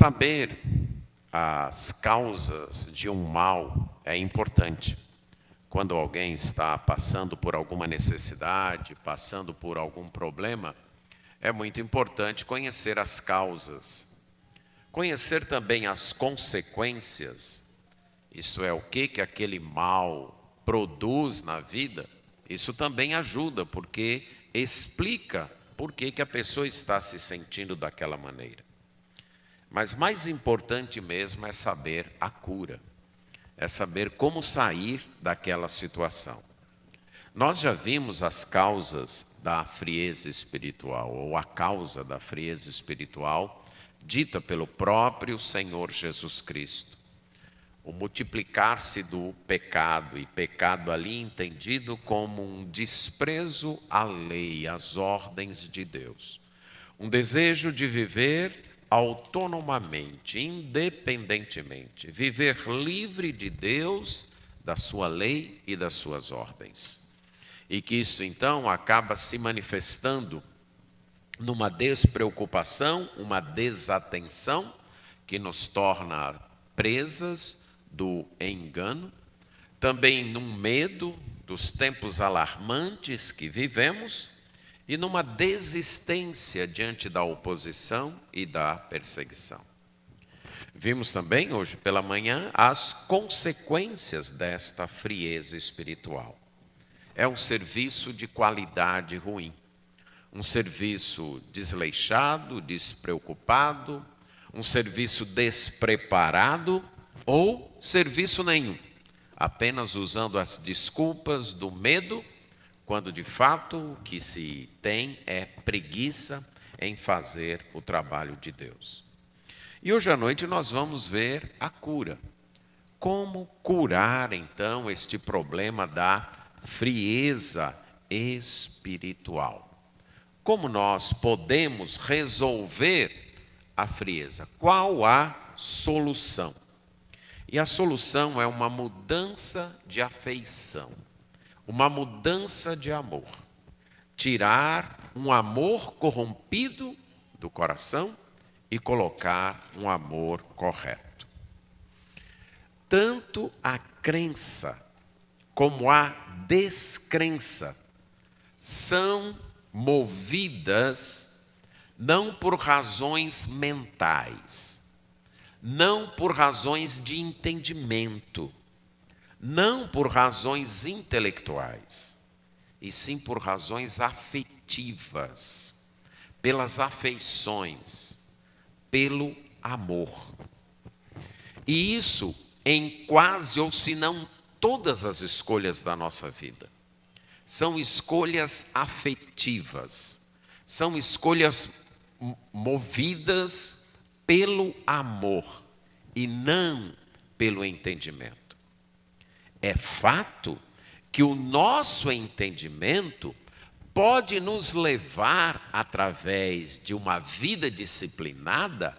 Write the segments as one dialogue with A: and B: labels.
A: Saber as causas de um mal é importante. Quando alguém está passando por alguma necessidade, passando por algum problema, é muito importante conhecer as causas. Conhecer também as consequências, isto é, o que aquele mal produz na vida, isso também ajuda, porque explica por que a pessoa está se sentindo daquela maneira. Mas mais importante mesmo é saber a cura, é saber como sair daquela situação. Nós já vimos as causas da frieza espiritual, ou a causa da frieza espiritual, dita pelo próprio Senhor Jesus Cristo. O multiplicar-se do pecado, e pecado ali entendido como um desprezo à lei, às ordens de Deus. Um desejo de viver autonomamente, independentemente, viver livre de Deus, da sua lei e das suas ordens. E que isso então acaba se manifestando numa despreocupação, uma desatenção, que nos torna presas do engano, também num medo dos tempos alarmantes que vivemos, e numa desistência diante da oposição e da perseguição. Vimos também hoje pela manhã as consequências desta frieza espiritual. É um serviço de qualidade ruim, um serviço desleixado, despreocupado, um serviço despreparado ou serviço nenhum, apenas usando as desculpas do medo, quando de fato o que se tem é preguiça em fazer o trabalho de Deus. E hoje à noite nós vamos ver a cura. Como curar então este problema da frieza espiritual? Como nós podemos resolver a frieza? Qual a solução? E a solução é uma mudança de afeição. Uma mudança de amor. Tirar um amor corrompido do coração e colocar um amor correto. Tanto a crença como a descrença são movidas não por razões mentais, não por razões de entendimento, não por razões intelectuais, e sim por razões afetivas, pelas afeições, pelo amor. E isso em quase ou se não todas as escolhas da nossa vida. São escolhas afetivas, são escolhas movidas pelo amor e não pelo entendimento. É fato que o nosso entendimento pode nos levar, através de uma vida disciplinada,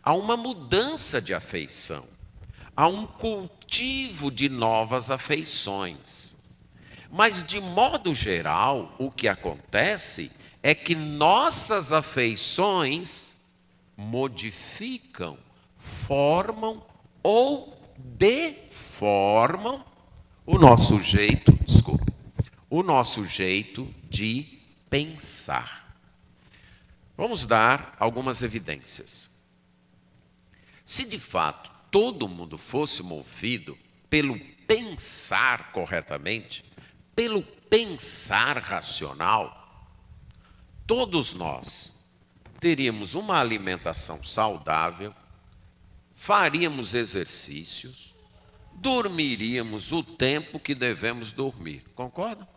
A: a uma mudança de afeição, a um cultivo de novas afeições. Mas, de modo geral, o que acontece é que nossas afeições modificam, formam ou deformam o nosso jeito de pensar. Vamos dar algumas evidências. Se de fato todo mundo fosse movido pelo pensar corretamente, pelo pensar racional, todos nós teríamos uma alimentação saudável, faríamos exercícios, dormiríamos o tempo que devemos dormir. Concordam?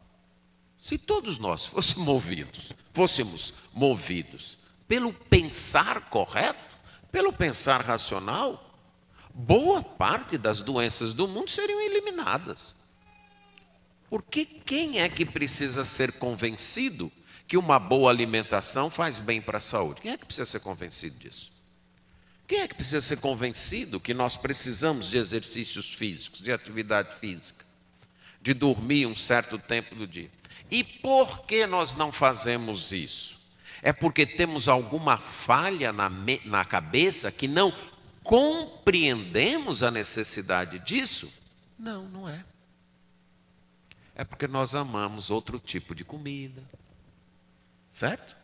A: Se todos nós fôssemos movidos pelo pensar correto, pelo pensar racional, boa parte das doenças do mundo seriam eliminadas. Porque quem é que precisa ser convencido que uma boa alimentação faz bem para a saúde? Quem é que precisa ser convencido disso? Quem é que precisa ser convencido que nós precisamos de exercícios físicos, de atividade física, de dormir um certo tempo do dia? E por que nós não fazemos isso? É porque temos alguma falha na cabeça que não compreendemos a necessidade disso? Não, não é. É porque nós amamos outro tipo de comida, certo?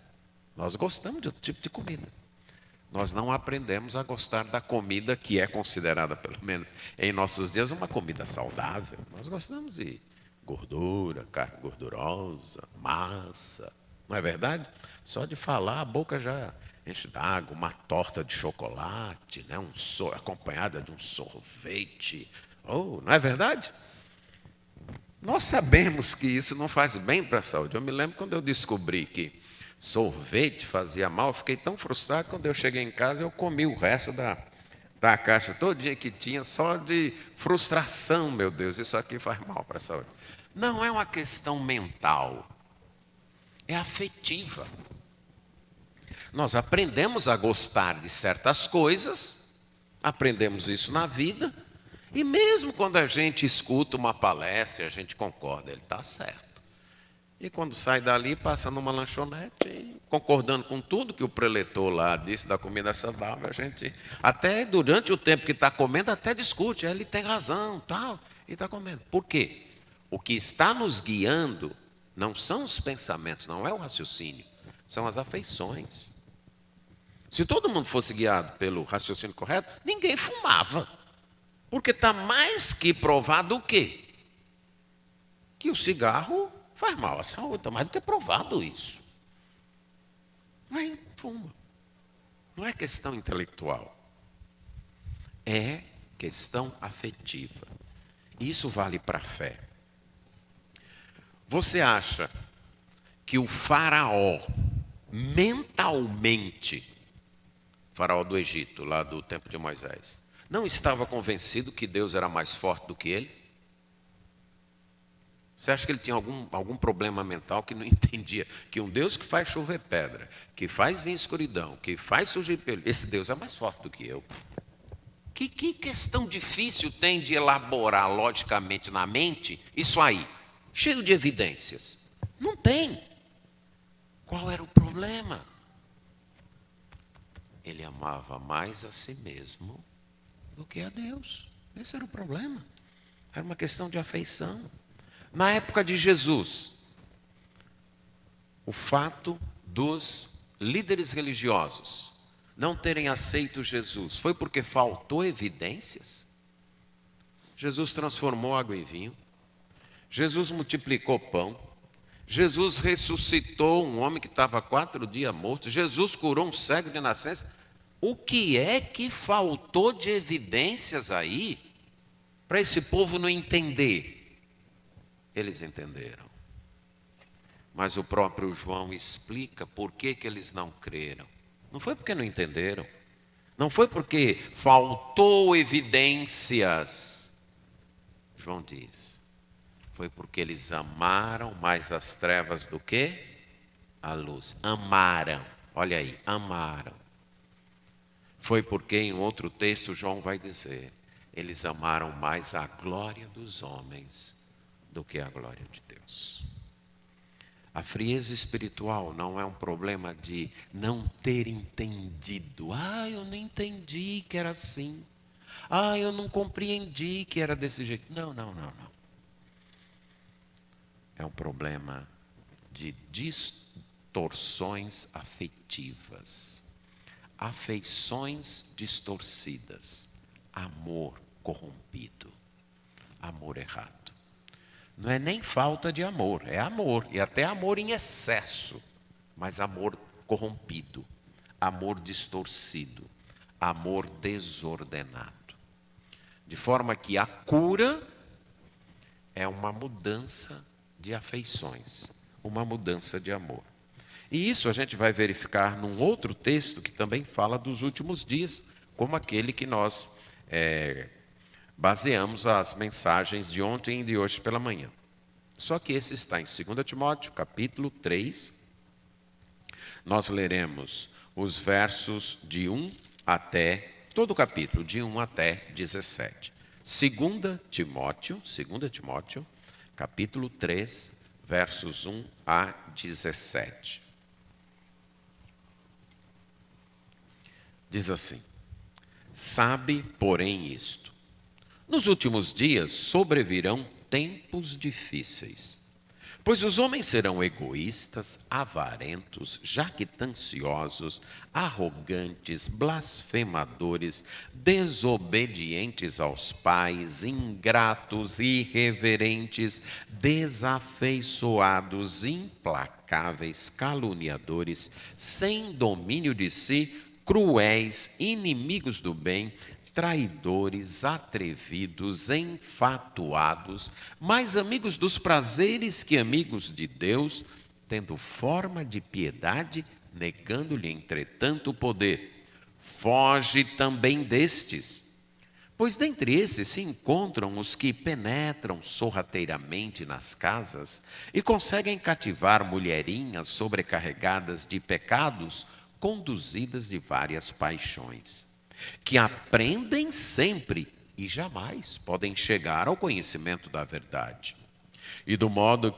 A: Nós gostamos de outro tipo de comida. Nós não aprendemos a gostar da comida que é considerada, pelo menos em nossos dias, uma comida saudável. Nós gostamos de gordura, carne gordurosa, massa. Não é verdade? Só de falar, a boca já enche d'água, uma torta de chocolate, né? Acompanhada de um sorvete. Oh, não é verdade? Nós sabemos que isso não faz bem para a saúde. Eu me lembro quando eu descobri que sorvete fazia mal, eu fiquei tão frustrado que quando eu cheguei em casa eu comi o resto da caixa todinha que tinha, só de frustração, meu Deus, isso aqui faz mal para a saúde. Não é uma questão mental, é afetiva. Nós aprendemos a gostar de certas coisas, aprendemos isso na vida, e mesmo quando a gente escuta uma palestra, a gente concorda, ele está certo. E quando sai dali, passa numa lanchonete, concordando com tudo que o preletor lá disse da comida saudável, a gente, até durante o tempo que está comendo, até discute, ele tem razão, tal, e está comendo. Por quê? O que está nos guiando não são os pensamentos, não é o raciocínio, são as afeições. Se todo mundo fosse guiado pelo raciocínio correto, ninguém fumava. Porque está mais que provado o quê? Que o cigarro faz mal à saúde, está mais do que provado isso. Mas fuma. Não é questão intelectual. É questão afetiva. Isso vale para a fé. Você acha que o faraó, mentalmente, faraó do Egito, lá do tempo de Moisés, não estava convencido que Deus era mais forte do que ele? Você acha que ele tinha algum problema mental que não entendia que um Deus que faz chover pedra, que faz vir escuridão, que faz surgir pelo, esse Deus é mais forte do que eu? Que questão difícil tem de elaborar logicamente na mente isso aí, cheio de evidências? Não tem. Qual era o problema? Ele amava mais a si mesmo do que a Deus. Esse era o problema. Era uma questão de afeição. Na época de Jesus, o fato dos líderes religiosos não terem aceito Jesus foi porque faltou evidências? Jesus transformou água em vinho. Jesus multiplicou pão. Jesus ressuscitou um homem que estava 4 dias morto. Jesus curou um cego de nascença. O que é que faltou de evidências aí para esse povo não entender? Eles entenderam. Mas o próprio João explica por que eles não creram. Não foi porque não entenderam. Não foi porque faltou evidências. João diz, foi porque eles amaram mais as trevas do que a luz. Amaram. Olha aí, amaram. Foi porque em outro texto João vai dizer, eles amaram mais a glória dos homens do que a glória de Deus. A frieza espiritual não é um problema de não ter entendido. Eu não entendi que era assim. Eu não compreendi que era desse jeito. Não. É um problema de distorções afetivas. Afeições distorcidas. Amor corrompido. Amor errado. Não é nem falta de amor, é amor. E até amor em excesso. Mas amor corrompido. Amor distorcido. Amor desordenado. De forma que a cura é uma mudança de afeições. Uma mudança de amor. E isso a gente vai verificar num outro texto que também fala dos últimos dias. Como aquele que nós baseamos as mensagens de ontem e de hoje pela manhã. Só que esse está em 2 Timóteo, capítulo 3. Nós leremos os versos de 1 até, todo o capítulo, de 1 até 17. 2 Timóteo, capítulo 3, versos 1 a 17. Diz assim: sabe, porém, isto: nos últimos dias sobrevirão tempos difíceis. Pois os homens serão egoístas, avarentos, jactanciosos, arrogantes, blasfemadores, desobedientes aos pais, ingratos, irreverentes, desafeiçoados, implacáveis, caluniadores, sem domínio de si, cruéis, inimigos do bem, traidores, atrevidos, enfatuados, mais amigos dos prazeres que amigos de Deus, tendo forma de piedade, negando-lhe, entretanto, o poder. Foge também destes, pois dentre esses se encontram os que penetram sorrateiramente nas casas e conseguem cativar mulherinhas sobrecarregadas de pecados, conduzidas de várias paixões, que aprendem sempre e jamais podem chegar ao conhecimento da verdade. E do modo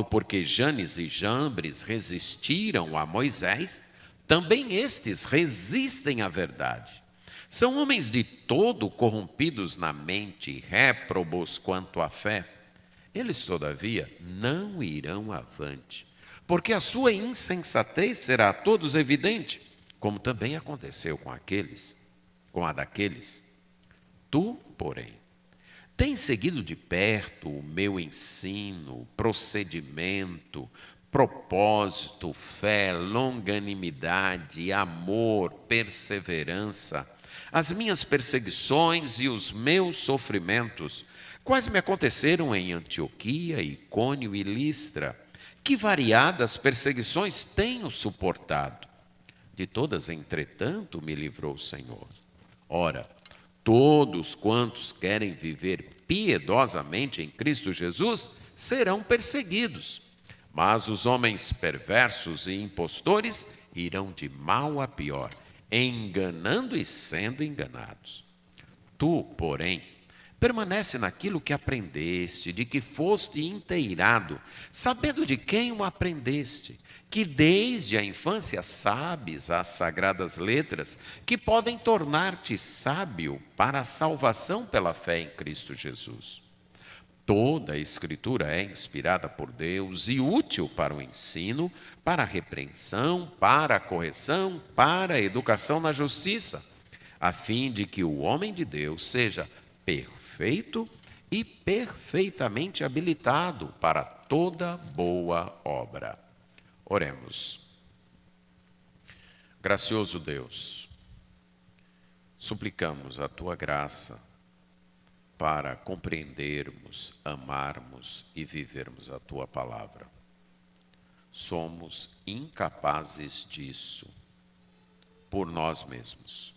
A: porque Janes e Jambres resistiram a Moisés, também estes resistem à verdade. São homens de todo corrompidos na mente, réprobos quanto à fé. Eles, todavia, não irão avante, porque a sua insensatez será a todos evidente, como também aconteceu com a daqueles. Tu, porém, tens seguido de perto o meu ensino, procedimento, propósito, fé, longanimidade, amor, perseverança, as minhas perseguições e os meus sofrimentos, quais me aconteceram em Antioquia, Icônio e Listra. Que variadas perseguições tenho suportado. De todas, entretanto, me livrou o Senhor. Ora, todos quantos querem viver piedosamente em Cristo Jesus serão perseguidos, mas os homens perversos e impostores irão de mal a pior, enganando e sendo enganados. Tu, porém, permanece naquilo que aprendeste, de que foste inteirado, sabendo de quem o aprendeste, que desde a infância sabes as sagradas letras, que podem tornar-te sábio para a salvação pela fé em Cristo Jesus. Toda a Escritura é inspirada por Deus e útil para o ensino, para a repreensão, para a correção, para a educação na justiça, a fim de que o homem de Deus seja perfeito e perfeitamente habilitado para toda boa obra. Oremos. Gracioso Deus, suplicamos a Tua graça para compreendermos, amarmos e vivermos a Tua palavra. Somos incapazes disso por nós mesmos.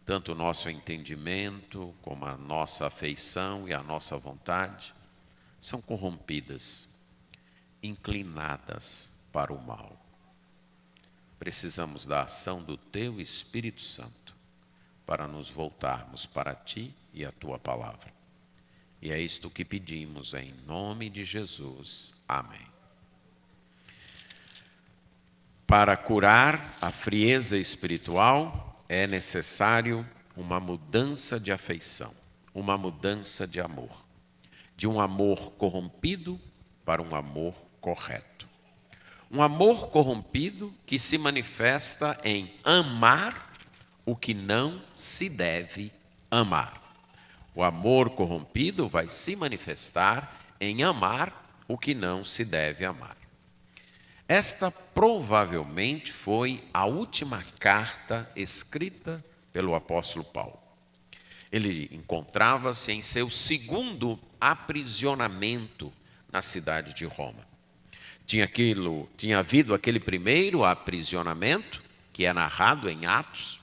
A: Tanto o nosso entendimento, como a nossa afeição e a nossa vontade são corrompidas, inclinadas para o mal. Precisamos da ação do Teu Espírito Santo para nos voltarmos para Ti e a Tua palavra. E é isto que pedimos em nome de Jesus. Amém. Para curar a frieza espiritual, é necessário uma mudança de afeição, uma mudança de amor. De um amor corrompido para um amor correto. Um amor corrompido que se manifesta em amar o que não se deve amar. O amor corrompido vai se manifestar em amar o que não se deve amar. Esta provavelmente foi a última carta escrita pelo apóstolo Paulo. Ele encontrava-se em seu segundo aprisionamento na cidade de Roma. Tinha havido aquele primeiro aprisionamento, que é narrado em Atos,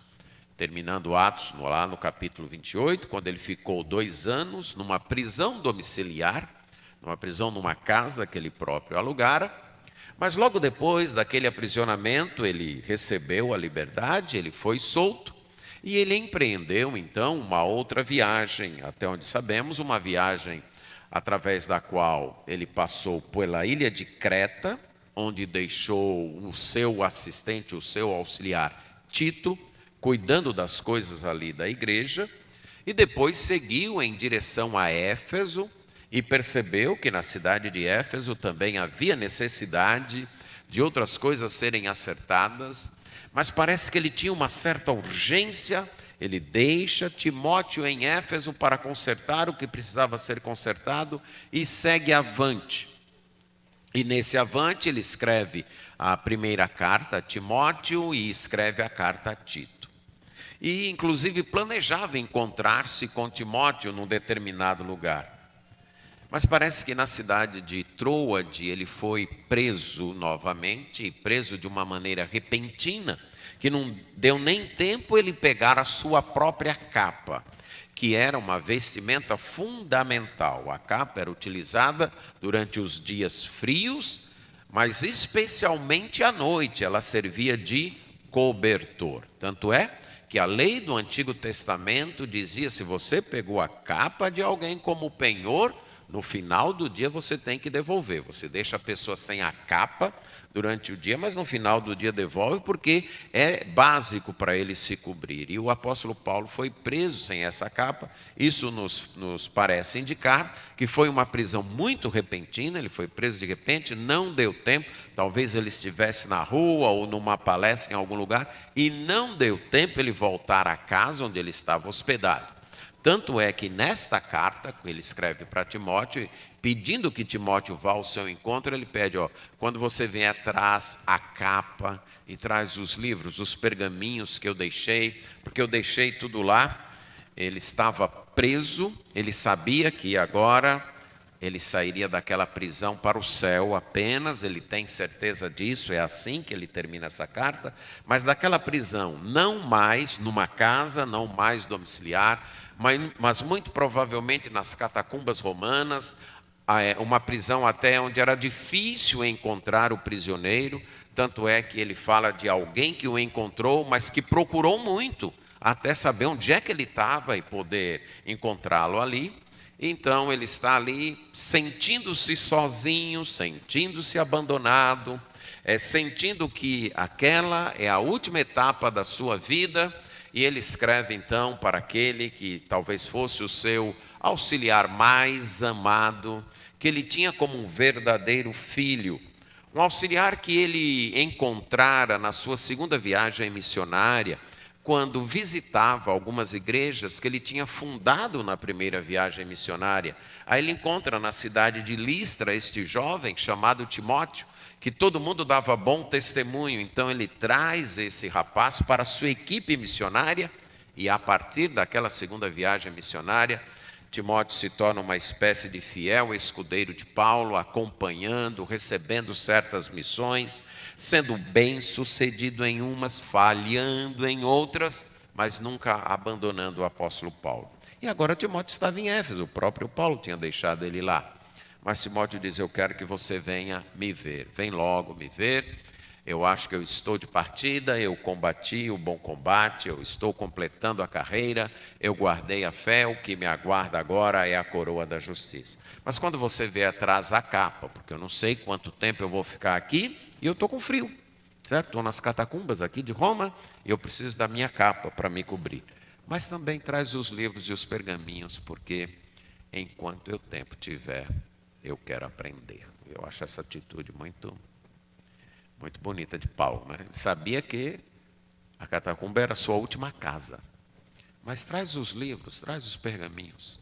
A: terminando Atos lá no capítulo 28, quando ele ficou 2 anos numa prisão domiciliar, numa casa que ele próprio alugara. Mas logo depois daquele aprisionamento, ele recebeu a liberdade, ele foi solto e ele empreendeu então uma outra viagem, até onde sabemos, uma viagem através da qual ele passou pela ilha de Creta, onde deixou o seu assistente, o seu auxiliar Tito, cuidando das coisas ali da igreja, e depois seguiu em direção a Éfeso e percebeu que na cidade de Éfeso também havia necessidade de outras coisas serem acertadas, mas parece que ele tinha uma certa urgência. Ele deixa Timóteo em Éfeso para consertar o que precisava ser consertado e segue avante. E nesse avante ele escreve a primeira carta a Timóteo e escreve a carta a Tito. E inclusive planejava encontrar-se com Timóteo num determinado lugar. Mas parece que na cidade de Troade ele foi preso novamente, e preso de uma maneira repentina, que não deu nem tempo ele pegar a sua própria capa, que era uma vestimenta fundamental. A capa era utilizada durante os dias frios, mas especialmente à noite ela servia de cobertor. Tanto é que a lei do Antigo Testamento dizia: se você pegou a capa de alguém como penhor, no final do dia você tem que devolver. Você deixa a pessoa sem a capa durante o dia, mas no final do dia devolve, porque é básico para ele se cobrir. E o apóstolo Paulo foi preso sem essa capa. Isso nos parece indicar que foi uma prisão muito repentina. Ele foi preso de repente, não deu tempo. Talvez ele estivesse na rua ou numa palestra em algum lugar, e não deu tempo ele voltar à casa onde ele estava hospedado. Tanto é que nesta carta, ele escreve para Timóteo, pedindo que Timóteo vá ao seu encontro, ele pede: quando você vier, traz a capa e traz os livros, os pergaminhos que eu deixei, porque eu deixei tudo lá. Ele estava preso, ele sabia que agora ele sairia daquela prisão para o céu apenas, ele tem certeza disso, é assim que ele termina essa carta, mas daquela prisão, não mais numa casa, não mais domiciliar, mas muito provavelmente nas catacumbas romanas, uma prisão até onde era difícil encontrar o prisioneiro. Tanto é que ele fala de alguém que o encontrou, mas que procurou muito até saber onde é que ele estava e poder encontrá-lo ali. Então ele está ali sentindo-se sozinho, sentindo-se abandonado, sentindo que aquela é a última etapa da sua vida. E ele escreve então para aquele que talvez fosse o seu auxiliar mais amado, que ele tinha como um verdadeiro filho, um auxiliar que ele encontrara na sua segunda viagem missionária, quando visitava algumas igrejas que ele tinha fundado na primeira viagem missionária. Aí ele encontra na cidade de Listra este jovem chamado Timóteo, que todo mundo dava bom testemunho. Então ele traz esse rapaz para a sua equipe missionária, e a partir daquela segunda viagem missionária, Timóteo se torna uma espécie de fiel escudeiro de Paulo, acompanhando, recebendo certas missões, sendo bem sucedido em umas, falhando em outras, mas nunca abandonando o apóstolo Paulo. E agora Timóteo estava em Éfeso, o próprio Paulo tinha deixado ele lá. Mas Timóteo diz: eu quero que você venha me ver, vem logo me ver. Eu acho que eu estou de partida, eu combati o bom combate, eu estou completando a carreira, eu guardei a fé, o que me aguarda agora é a coroa da justiça. Mas quando você vier atrás a capa, porque eu não sei quanto tempo eu vou ficar aqui, e eu estou com frio, certo? Estou nas catacumbas aqui de Roma, e eu preciso da minha capa para me cobrir. Mas também traz os livros e os pergaminhos, porque enquanto eu tempo tiver, eu quero aprender. Eu acho essa atitude muito bonita de Paulo, né? Ele sabia que a catacumba era a sua última casa. Mas traz os livros, traz os pergaminhos.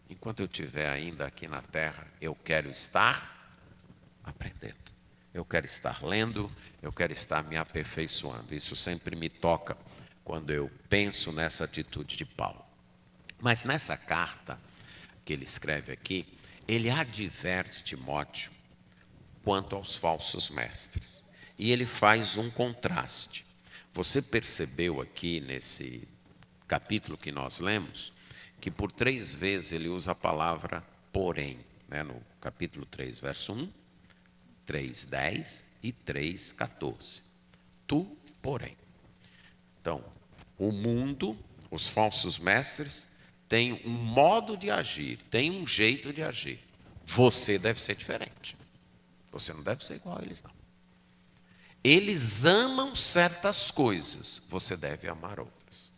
A: Enquanto eu estiver ainda aqui na terra, eu quero estar aprendendo. Eu quero estar lendo, eu quero estar me aperfeiçoando. Isso sempre me toca quando eu penso nessa atitude de Paulo. Mas nessa carta que ele escreve aqui, ele adverte Timóteo quanto aos falsos mestres. E ele faz um contraste. Você percebeu aqui nesse capítulo que nós lemos, que por 3 vezes ele usa a palavra porém, né? No capítulo 3, verso 1, 3:10 e 3:14. Tu, porém. Então, o mundo, os falsos mestres, têm um modo de agir, têm um jeito de agir. Você deve ser diferente. Você não deve ser igual a eles, não. Eles amam certas coisas, você deve amar outras.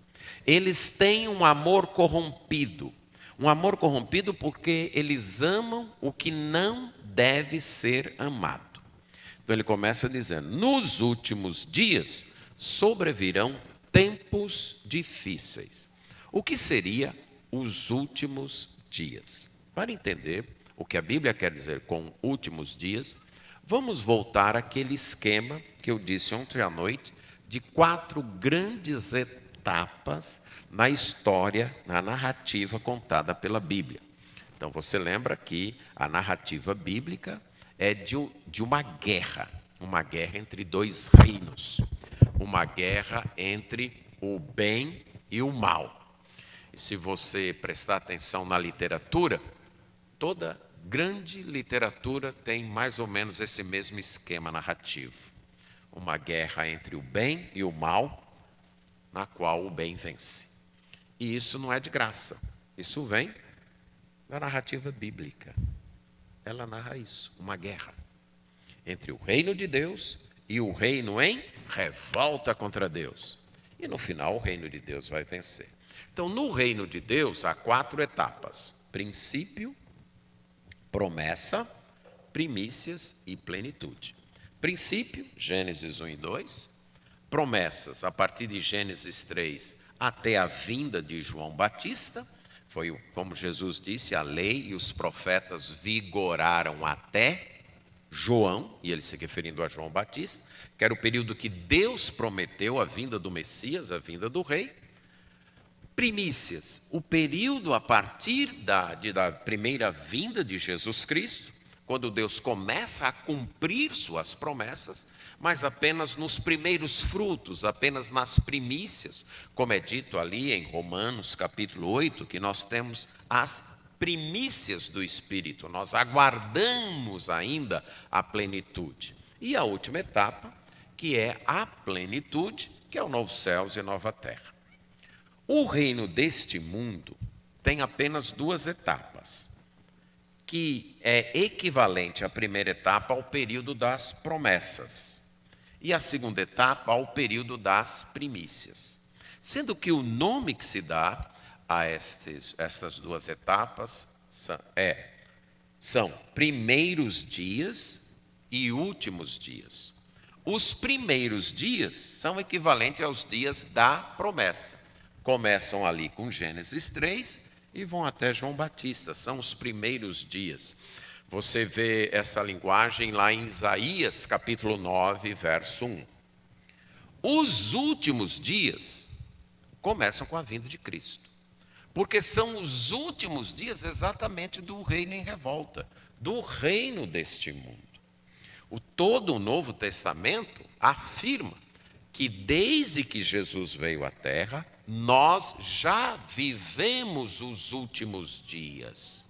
A: Eles têm um amor corrompido. Um amor corrompido porque eles amam o que não deve ser amado. Então ele começa dizendo: nos últimos dias sobrevirão tempos difíceis. O que seria os últimos dias? Para entender o que a Bíblia quer dizer com últimos dias, vamos voltar àquele esquema que eu disse ontem à noite, de 4 grandes etapas na história, na narrativa contada pela Bíblia. Então você lembra que a narrativa bíblica é de uma guerra entre 2 reinos, uma guerra entre o bem e o mal. E se você prestar atenção na literatura, toda grande literatura tem mais ou menos esse mesmo esquema narrativo. Uma guerra entre o bem e o mal, na qual o bem vence. E isso não é de graça, isso vem da narrativa bíblica. Ela narra isso, uma guerra entre o reino de Deus e o reino em revolta contra Deus. E no final o reino de Deus vai vencer. Então no reino de Deus há 4 etapas: princípio, promessa, primícias e plenitude. Princípio, Gênesis 1 e 2. Promessas, a partir de Gênesis 3 até a vinda de João Batista. Foi, como Jesus disse, a lei e os profetas vigoraram até João, e ele se referindo a João Batista, que era o período que Deus prometeu a vinda do Messias, a vinda do rei. Primícias, o período a partir da primeira vinda de Jesus Cristo, quando Deus começa a cumprir suas promessas, mas apenas nos primeiros frutos, apenas nas primícias, como é dito ali em Romanos capítulo 8, que nós temos as primícias do Espírito, nós aguardamos ainda a plenitude. E a última etapa, que é a plenitude, que é o novo céus e nova terra. O reino deste mundo tem apenas 2 etapas, que é equivalente à primeira etapa ao período das promessas e a segunda etapa ao período das primícias. Sendo que o nome que se dá a estas 2 etapas são primeiros dias e últimos dias. Os primeiros dias são equivalentes aos dias da promessa. Começam ali com Gênesis 3 e vão até João Batista, são os primeiros dias. Você vê essa linguagem lá em Isaías, capítulo 9, verso 1. Os últimos dias começam com a vinda de Cristo, porque são os últimos dias exatamente do reino em revolta, do reino deste mundo. Todo o Novo Testamento afirma que desde que Jesus veio à Terra, nós já vivemos os últimos dias.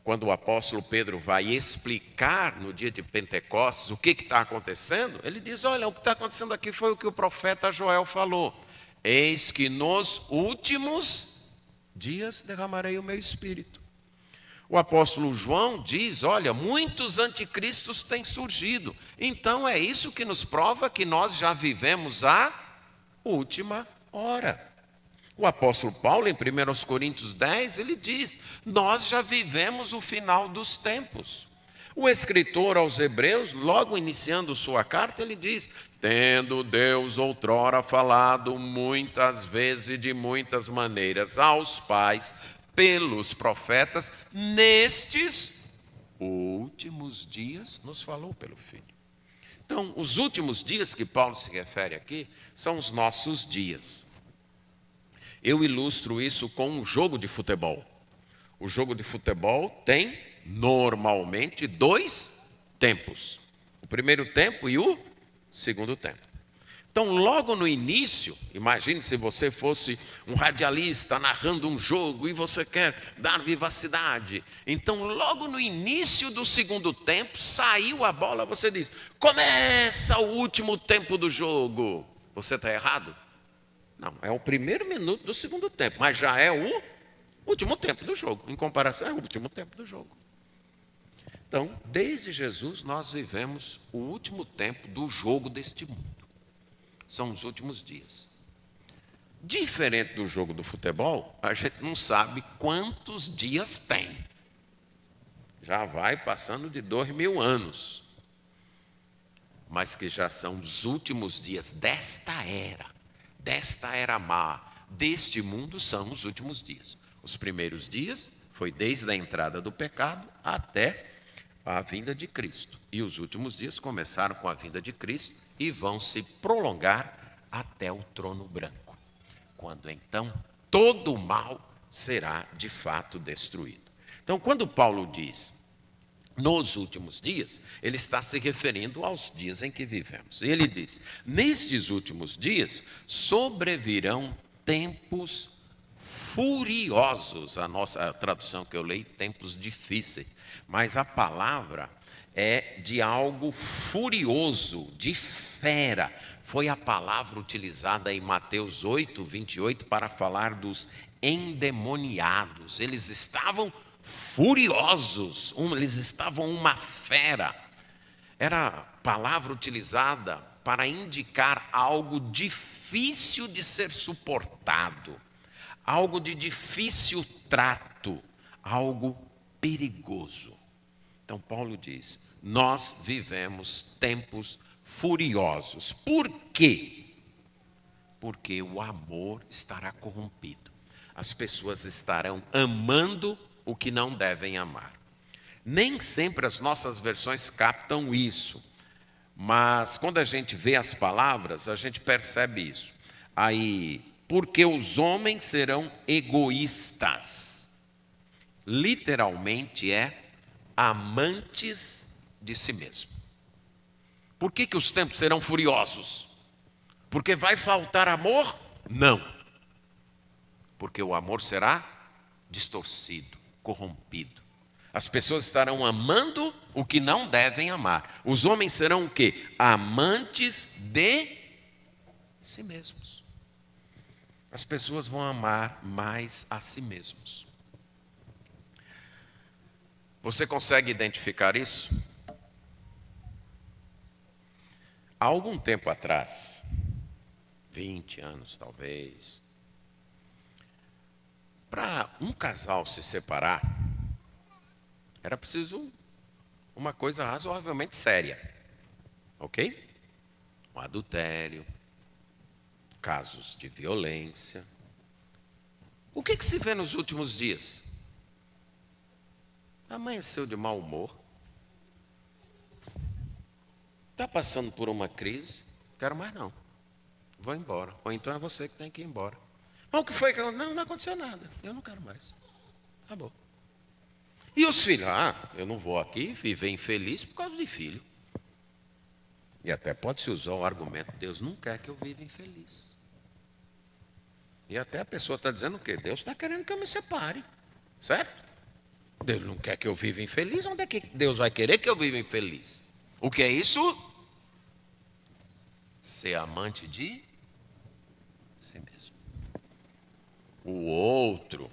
A: Quando o apóstolo Pedro vai explicar no dia de Pentecostes o que está acontecendo, ele diz: olha, o que está acontecendo aqui foi o que o profeta Joel falou. Eis que nos últimos dias derramarei o meu espírito. O apóstolo João diz: olha, muitos anticristos têm surgido. Então é isso que nos prova que nós já vivemos a última hora. O apóstolo Paulo, em 1 Coríntios 10, ele diz: nós já vivemos o final dos tempos. O escritor aos Hebreus, logo iniciando sua carta, ele diz: tendo Deus outrora falado muitas vezes e de muitas maneiras aos pais, pelos profetas, nestes últimos dias nos falou pelo Filho. Então, os últimos dias que Paulo se refere aqui são os nossos dias. Eu ilustro isso com um jogo de futebol. O jogo de futebol tem, normalmente, 2 tempos. O primeiro tempo e o segundo tempo. Então, logo no início, imagine se você fosse um radialista narrando um jogo e você quer dar vivacidade. Então, logo no início do segundo tempo, saiu a bola, você diz: começa o último tempo do jogo. Você está errado? Não, é o primeiro minuto do segundo tempo, mas já é o último tempo do jogo. Em comparação, é o último tempo do jogo. Então, desde Jesus, nós vivemos o último tempo do jogo deste mundo. São os últimos dias. Diferente do jogo do futebol, a gente não sabe quantos dias tem. Já vai passando de 2000 anos. Mas que já são os últimos dias desta era má, deste mundo são os últimos dias. Os primeiros dias foi desde a entrada do pecado até a vinda de Cristo. E os últimos dias começaram com a vinda de Cristo e vão se prolongar até o trono branco, quando então todo o mal será de fato destruído. Então, quando Paulo diz nos últimos dias, ele está se referindo aos dias em que vivemos. Ele diz: nestes últimos dias sobrevirão tempos furiosos. A tradução que eu leio, tempos difíceis. Mas a palavra é de algo furioso, de fera. Foi a palavra utilizada em Mateus 8, 28, para falar dos endemoniados. Eles estavam furiosos, eles estavam uma fera. Era a palavra utilizada para indicar algo difícil de ser suportado, algo de difícil trato, algo perigoso. Então Paulo diz: nós vivemos tempos furiosos. Por quê? Porque o amor estará corrompido. As pessoas estarão amando o que não devem amar. Nem sempre as nossas versões captam isso, mas quando a gente vê as palavras, a gente percebe isso. Aí, porque os homens serão egoístas. Literalmente é amantes de si mesmo. Por que os tempos serão furiosos? Porque vai faltar amor? Não. Porque o amor será distorcido, corrompido. As pessoas estarão amando o que não devem amar. Os homens serão o quê? Amantes de si mesmos. As pessoas vão amar mais a si mesmos. Você consegue identificar isso? Há algum tempo atrás, 20 anos talvez, para um casal se separar, era preciso uma coisa razoavelmente séria, ok? Um adultério, casos de violência. O que se vê nos últimos dias? Amanheceu de mau humor, está passando por uma crise, quero mais não, vou embora. Ou então é você que tem que ir embora. Mas o que foi? Não aconteceu nada, eu não quero mais, acabou. E os filhos? Eu não vou aqui viver infeliz por causa de filho. E até pode-se usar o argumento: Deus não quer que eu viva infeliz. E até a pessoa está dizendo o quê? Deus está querendo que eu me separe, certo? Deus não quer que eu viva infeliz, onde é que Deus vai querer que eu viva infeliz? O que é isso? Ser amante de si mesmo. O outro,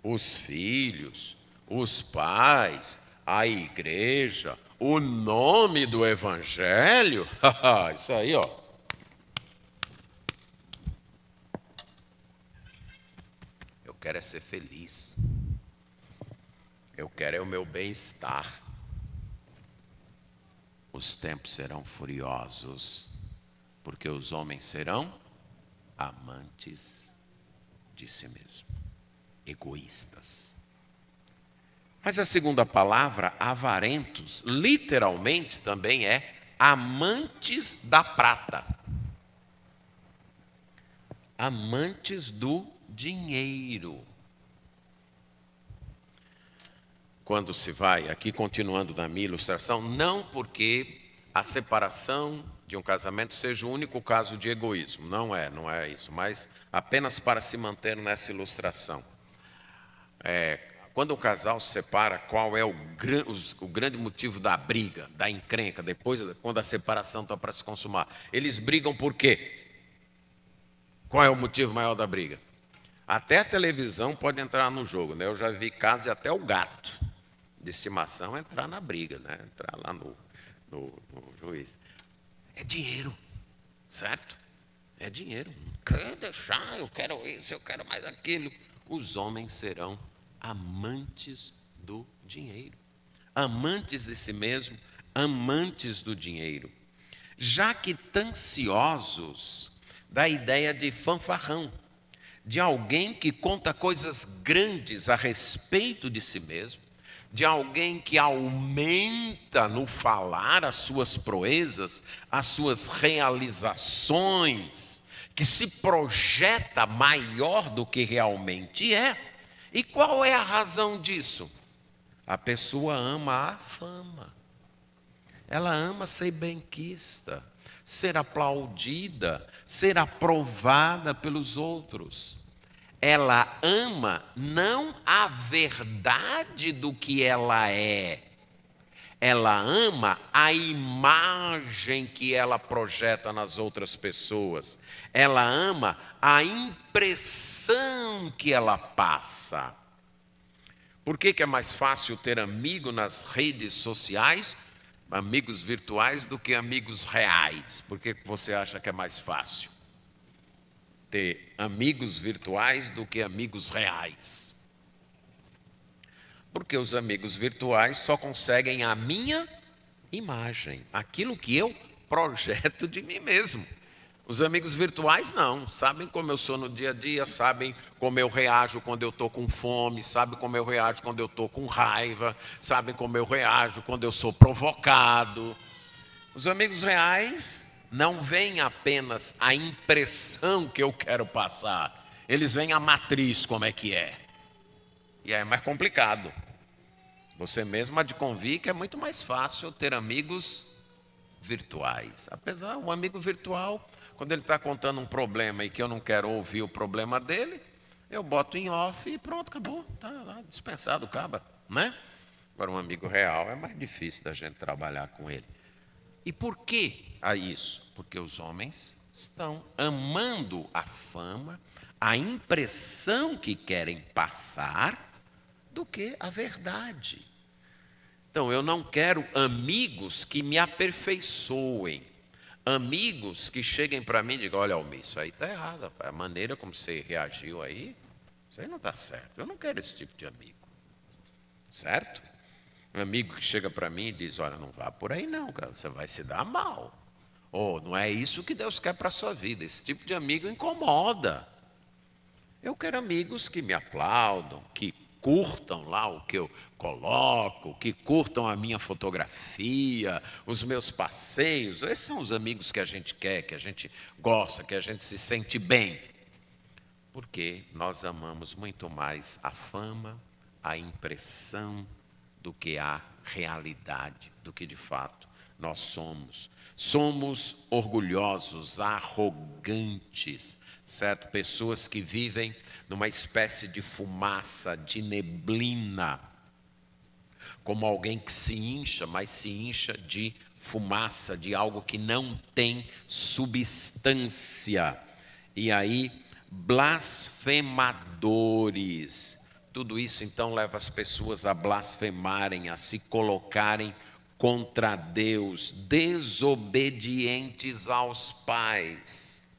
A: os filhos, os pais, a igreja, o nome do evangelho, isso aí, ó. Eu quero é ser feliz. Eu quero é o meu bem-estar. Os tempos serão furiosos, porque os homens serão amantes de si mesmo, egoístas. Mas a segunda palavra, avarentos, literalmente também é amantes da prata. Amantes do dinheiro. Quando se vai, aqui continuando na minha ilustração, não porque a separação de um casamento seja o único caso de egoísmo, não é isso, mas apenas para se manter nessa ilustração. Quando um casal se separa, qual é o grande motivo da briga, da encrenca, depois, quando a separação está para se consumar? Eles brigam por quê? Qual é o motivo maior da briga? Até a televisão pode entrar no jogo, né? Eu já vi casos de até o gato de estimação entrar na briga, né? Entrar lá no juiz. É dinheiro, certo? É dinheiro. Quer deixar, eu quero isso, eu quero mais aquilo. Os homens serão amantes do dinheiro. Amantes de si mesmo, amantes do dinheiro. Jactanciosos da ideia de fanfarrão, de alguém que conta coisas grandes a respeito de si mesmo, de alguém que aumenta no falar as suas proezas, as suas realizações, que se projeta maior do que realmente é. E qual é a razão disso? A pessoa ama a fama. Ela ama ser benquista, ser aplaudida, ser aprovada pelos outros. Ela ama não a verdade do que ela é. Ela ama a imagem que ela projeta nas outras pessoas. Ela ama a impressão que ela passa. Por que é mais fácil ter amigo nas redes sociais, amigos virtuais, do que amigos reais? Por que você acha que é mais fácil ter amigos virtuais do que amigos reais? Porque os amigos virtuais só conseguem a minha imagem, aquilo que eu projeto de mim mesmo. Os amigos virtuais não, sabem como eu sou no dia a dia, sabem como eu reajo quando eu estou com fome, sabem como eu reajo quando eu estou com raiva, sabem como eu reajo quando eu sou provocado. Os amigos reais não veem apenas a impressão que eu quero passar, eles veem a matriz como é que é. E aí é mais complicado. Você mesmo há de convir que é muito mais fácil ter amigos virtuais. Apesar, um amigo virtual, quando ele está contando um problema e que eu não quero ouvir o problema dele, eu boto em off e pronto, acabou. Está lá, dispensado, acaba, né? Agora, um amigo real é mais difícil da gente trabalhar com ele. E por que há isso? Porque os homens estão amando a fama, a impressão que querem passar, do que a verdade. Então, eu não quero amigos que me aperfeiçoem, amigos que cheguem para mim e digam: olha, Almir, isso aí está errado, rapaz. A maneira como você reagiu aí, isso aí não está certo. Eu não quero esse tipo de amigo, certo? Um amigo que chega para mim e diz: olha, não vá por aí não, cara, você vai se dar mal. Ou não é isso que Deus quer para a sua vida. Esse tipo de amigo incomoda. Eu quero amigos que me aplaudam, que curtam lá o que eu coloco, que curtam a minha fotografia, os meus passeios. Esses são os amigos que a gente quer, que a gente gosta, que a gente se sente bem. Porque nós amamos muito mais a fama, a impressão, do que a realidade, do que de fato nós somos. Somos orgulhosos, arrogantes, certo? Pessoas que vivem numa espécie de fumaça, de neblina, como alguém que se incha, mas se incha de fumaça, de algo que não tem substância. E aí, blasfemadores. Tudo isso então leva as pessoas a blasfemarem, a se colocarem contra Deus, desobedientes aos pais.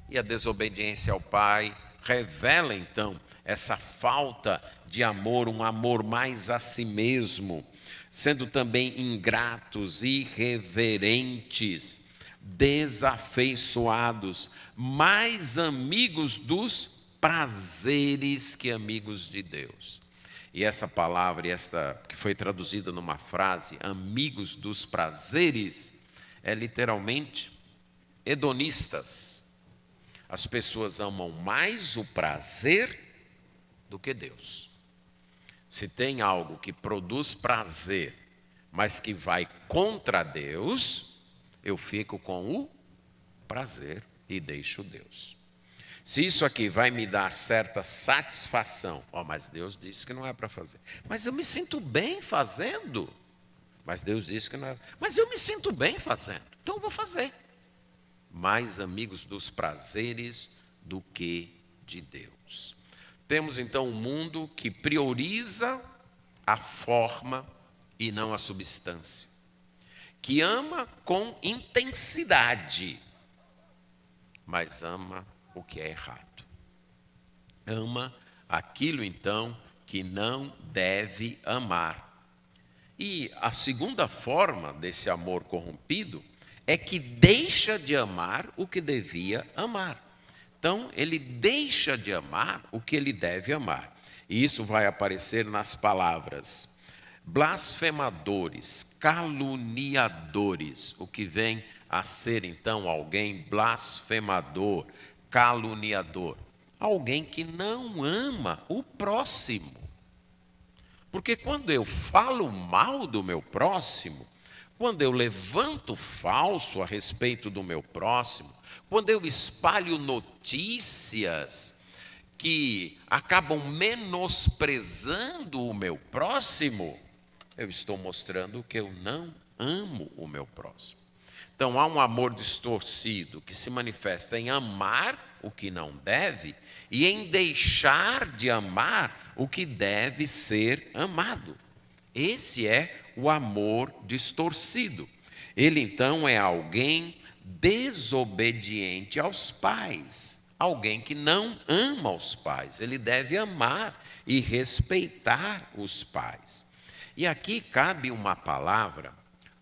A: E a desobediência ao pai revela então essa falta de amor, um amor mais a si mesmo, sendo também ingratos, irreverentes, desafeiçoados, mais amigos dos prazeres que amigos de Deus. E essa palavra, esta que foi traduzida numa frase, amigos dos prazeres, é literalmente hedonistas. As pessoas amam mais o prazer do que Deus. Se tem algo que produz prazer, mas que vai contra Deus, eu fico com o prazer e deixo Deus. Se isso aqui vai me dar certa satisfação, mas Deus disse que não é para fazer. Mas eu me sinto bem fazendo. Mas Deus disse que não é. Mas eu me sinto bem fazendo, então eu vou fazer. Mais amigos dos prazeres do que de Deus. Temos então um mundo que prioriza a forma e não a substância, que ama com intensidade, mas ama o que é errado. Ama aquilo, então, que não deve amar. E a segunda forma desse amor corrompido é que deixa de amar o que devia amar. Então, ele deixa de amar o que ele deve amar. E isso vai aparecer nas palavras blasfemadores, caluniadores, o que vem a ser, então, alguém blasfemador, caluniador. Alguém que não ama o próximo. Porque quando eu falo mal do meu próximo, quando eu levanto falso a respeito do meu próximo, quando eu espalho notícias que acabam menosprezando o meu próximo, eu estou mostrando que eu não amo o meu próximo. Então há um amor distorcido que se manifesta em amar o que não deve e em deixar de amar o que deve ser amado. Esse é o amor distorcido. Ele então é alguém desobediente aos pais, alguém que não ama os pais. Ele deve amar e respeitar os pais. E aqui cabe uma palavra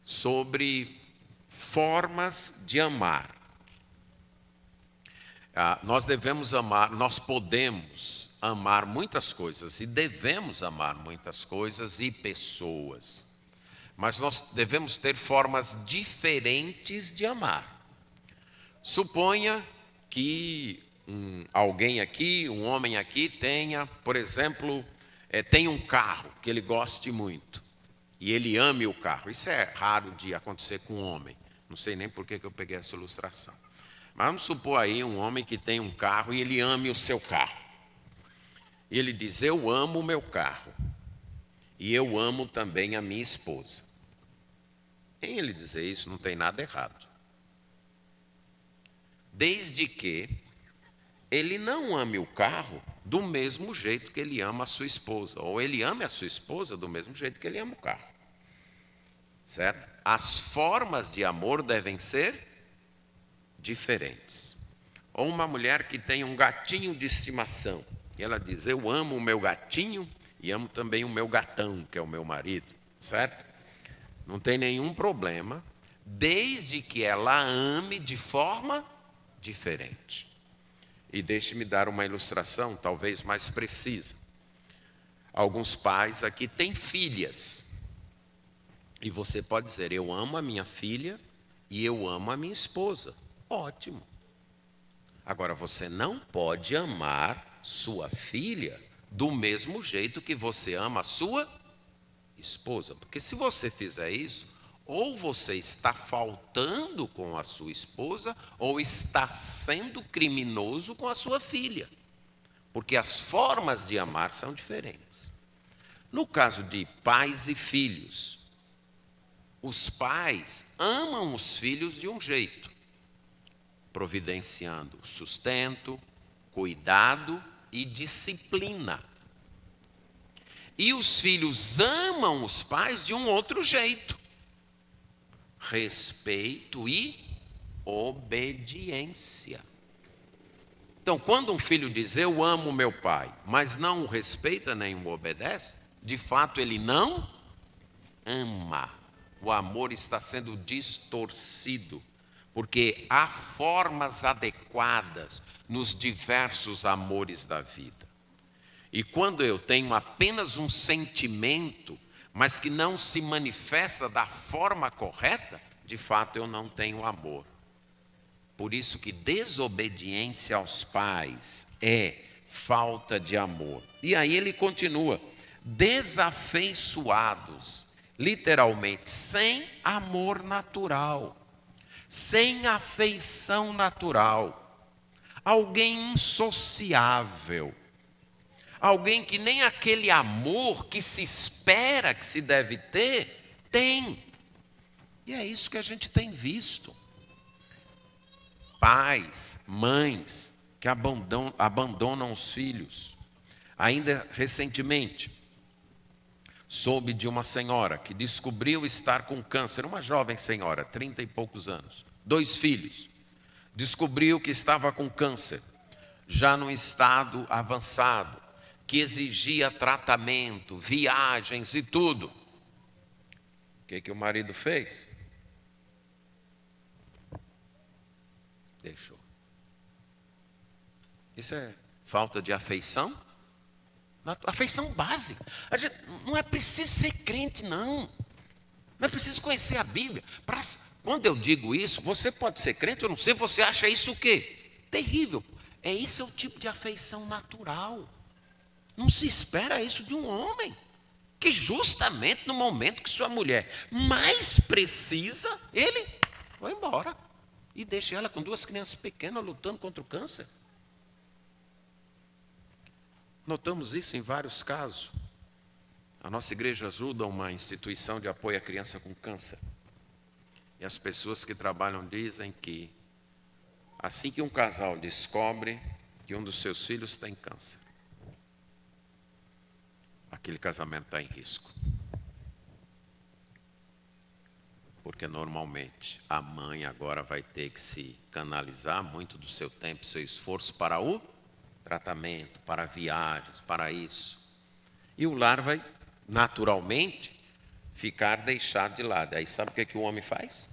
A: sobre formas de amar. Nós devemos amar, nós podemos amar muitas coisas e devemos amar muitas coisas e pessoas. Mas nós devemos ter formas diferentes de amar. Suponha que alguém aqui, um homem aqui tenha, por exemplo, tem um carro que ele goste muito e ele ame o carro. Isso é raro de acontecer com um homem. Não sei nem por que eu peguei essa ilustração. Mas vamos supor aí um homem que tem um carro e ele ame o seu carro. E ele diz, eu amo o meu carro. E eu amo também a minha esposa. Em ele dizer isso não tem nada errado. Desde que ele não ame o carro do mesmo jeito que ele ama a sua esposa. Ou ele ame a sua esposa do mesmo jeito que ele ama o carro. Certo? As formas de amor devem ser diferentes. Ou uma mulher que tem um gatinho de estimação. E ela diz, eu amo o meu gatinho e amo também o meu gatão, que é o meu marido. Certo? Não tem nenhum problema, desde que ela ame de forma diferente. E deixe-me dar uma ilustração, talvez mais precisa. Alguns pais aqui têm filhas. E você pode dizer, eu amo a minha filha e eu amo a minha esposa. Ótimo. Agora, você não pode amar sua filha do mesmo jeito que você ama a sua esposa. Porque se você fizer isso, ou você está faltando com a sua esposa, ou está sendo criminoso com a sua filha. Porque as formas de amar são diferentes. No caso de pais e filhos, os pais amam os filhos de um jeito, providenciando sustento, cuidado e disciplina. E os filhos amam os pais de um outro jeito, respeito e obediência. Então, quando um filho diz, eu amo meu pai, mas não o respeita nem o obedece, de fato ele não ama. O amor está sendo distorcido, porque há formas adequadas nos diversos amores da vida. E quando eu tenho apenas um sentimento, mas que não se manifesta da forma correta, de fato eu não tenho amor. Por isso que desobediência aos pais é falta de amor. E aí ele continua, desafeiçoados, literalmente, sem amor natural, sem afeição natural, alguém insociável, alguém que nem aquele amor que se espera que se deve ter, tem. E é isso que a gente tem visto. Pais, mães que abandonam os filhos. Ainda recentemente, soube de uma senhora que descobriu estar com câncer, uma jovem senhora, 30 e poucos anos, 2 filhos. Descobriu que estava com câncer, já num estado avançado, que exigia tratamento, viagens e tudo. O que o marido fez? Deixou. Isso é falta de afeição? Afeição básica. A gente, não é preciso ser crente, não. Não é preciso conhecer a Bíblia. Quando eu digo isso, você pode ser crente, eu não sei, você acha isso o quê? Terrível. Esse é o tipo de afeição natural. Não se espera isso de um homem, que justamente no momento que sua mulher mais precisa, ele vai embora e deixa ela com 2 crianças pequenas lutando contra o câncer. Notamos isso em vários casos. A nossa igreja ajuda uma instituição de apoio à criança com câncer. E as pessoas que trabalham dizem que assim que um casal descobre que um dos seus filhos tem câncer, aquele casamento está em risco. Porque normalmente a mãe agora vai ter que se canalizar muito do seu tempo, seu esforço para o tratamento, para viagens, para isso. E o lar vai naturalmente ficar deixado de lado. Aí sabe o que o homem faz?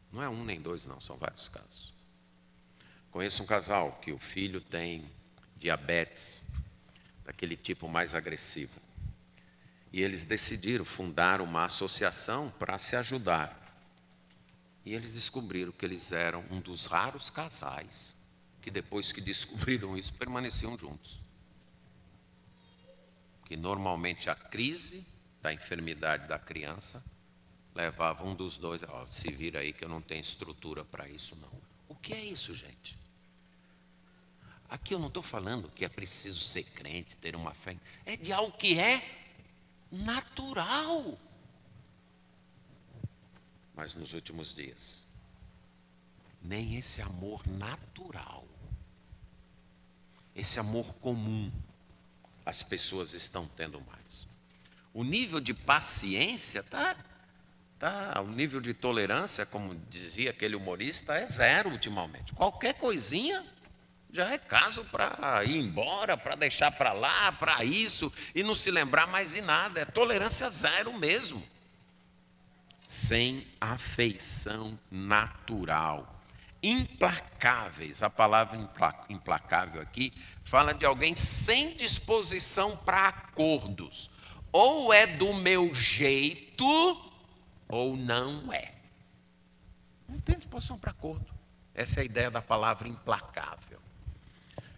A: Não é 1 nem 2 não, são vários casos. Conheço um casal que o filho tem diabetes, daquele tipo mais agressivo. E eles decidiram fundar uma associação para se ajudar. E eles descobriram que eles eram um dos raros casais que depois que descobriram isso, permaneciam juntos. Que normalmente a crise da enfermidade da criança levava um dos dois, se vira aí que eu não tenho estrutura para isso não. O que é isso, gente? Aqui eu não estou falando que é preciso ser crente, ter uma fé. É de algo que é natural. Mas nos últimos dias, nem esse amor natural, esse amor comum, as pessoas estão tendo mais. O nível de paciência o nível de tolerância, como dizia aquele humorista, é 0 ultimamente. Qualquer coisinha já é caso para ir embora, para deixar para lá, para isso, e não se lembrar mais de nada. É tolerância 0 mesmo. Sem afeição natural. Implacáveis, a palavra implacável aqui fala de alguém sem disposição para acordos. Ou é do meu jeito, ou não é. Não tem disposição para acordo. Essa é a ideia da palavra implacável.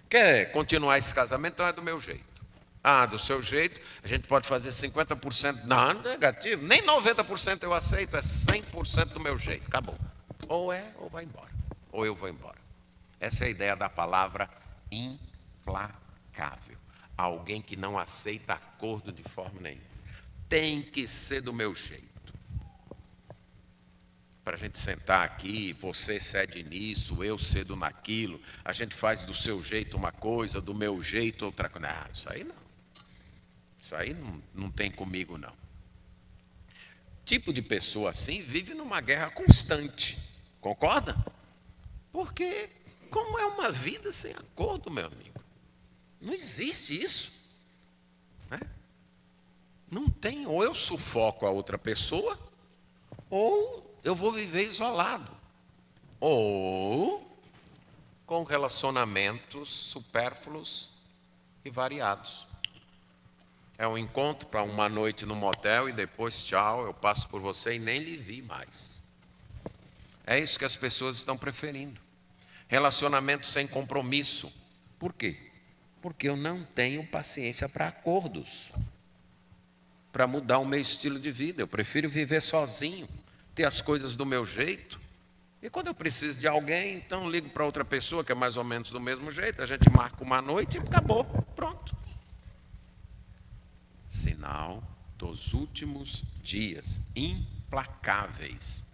A: Quer continuar esse casamento? Então é do meu jeito. Do seu jeito, a gente pode fazer 50%, não, negativo, nem 90% eu aceito, é 100% do meu jeito, acabou. Ou é, ou vai embora. Ou eu vou embora. Essa é a ideia da palavra implacável. Alguém que não aceita acordo de forma nenhuma. Tem que ser do meu jeito. Para a gente sentar aqui, você cede nisso, eu cedo naquilo, a gente faz do seu jeito uma coisa, do meu jeito outra coisa. Não, isso aí não. Isso aí não tem comigo não. Tipo de pessoa assim vive numa guerra constante. Concorda? Porque como é uma vida sem acordo, meu amigo? Não existe isso. Né? Não tem, ou eu sufoco a outra pessoa, ou eu vou viver isolado. Ou com relacionamentos supérfluos e variados. É um encontro para uma noite no motel e depois tchau, eu passo por você e nem lhe vi mais. É isso que as pessoas estão preferindo. Relacionamento sem compromisso. Por quê? Porque eu não tenho paciência para acordos. Para mudar o meu estilo de vida. Eu prefiro viver sozinho. Ter as coisas do meu jeito. E quando eu preciso de alguém, então ligo para outra pessoa que é mais ou menos do mesmo jeito. A gente marca uma noite e acabou. Pronto. Sinal dos últimos dias. Implacáveis.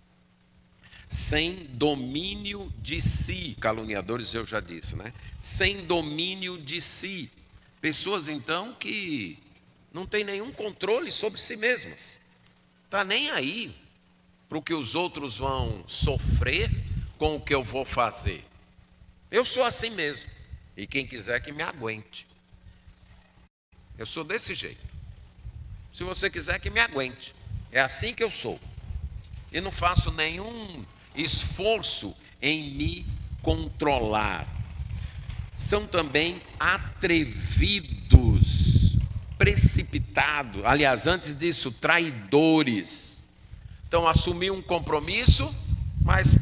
A: Sem domínio de si, caluniadores eu já disse, né? Sem domínio de si. Pessoas então que não têm nenhum controle sobre si mesmas. Está nem aí para o que os outros vão sofrer com o que eu vou fazer. Eu sou assim mesmo. E quem quiser que me aguente. Eu sou desse jeito. Se você quiser que me aguente. É assim que eu sou. E não faço nenhum esforço em me controlar. São também atrevidos, precipitados. Aliás, antes disso, traidores. Então, assumir um compromisso, mas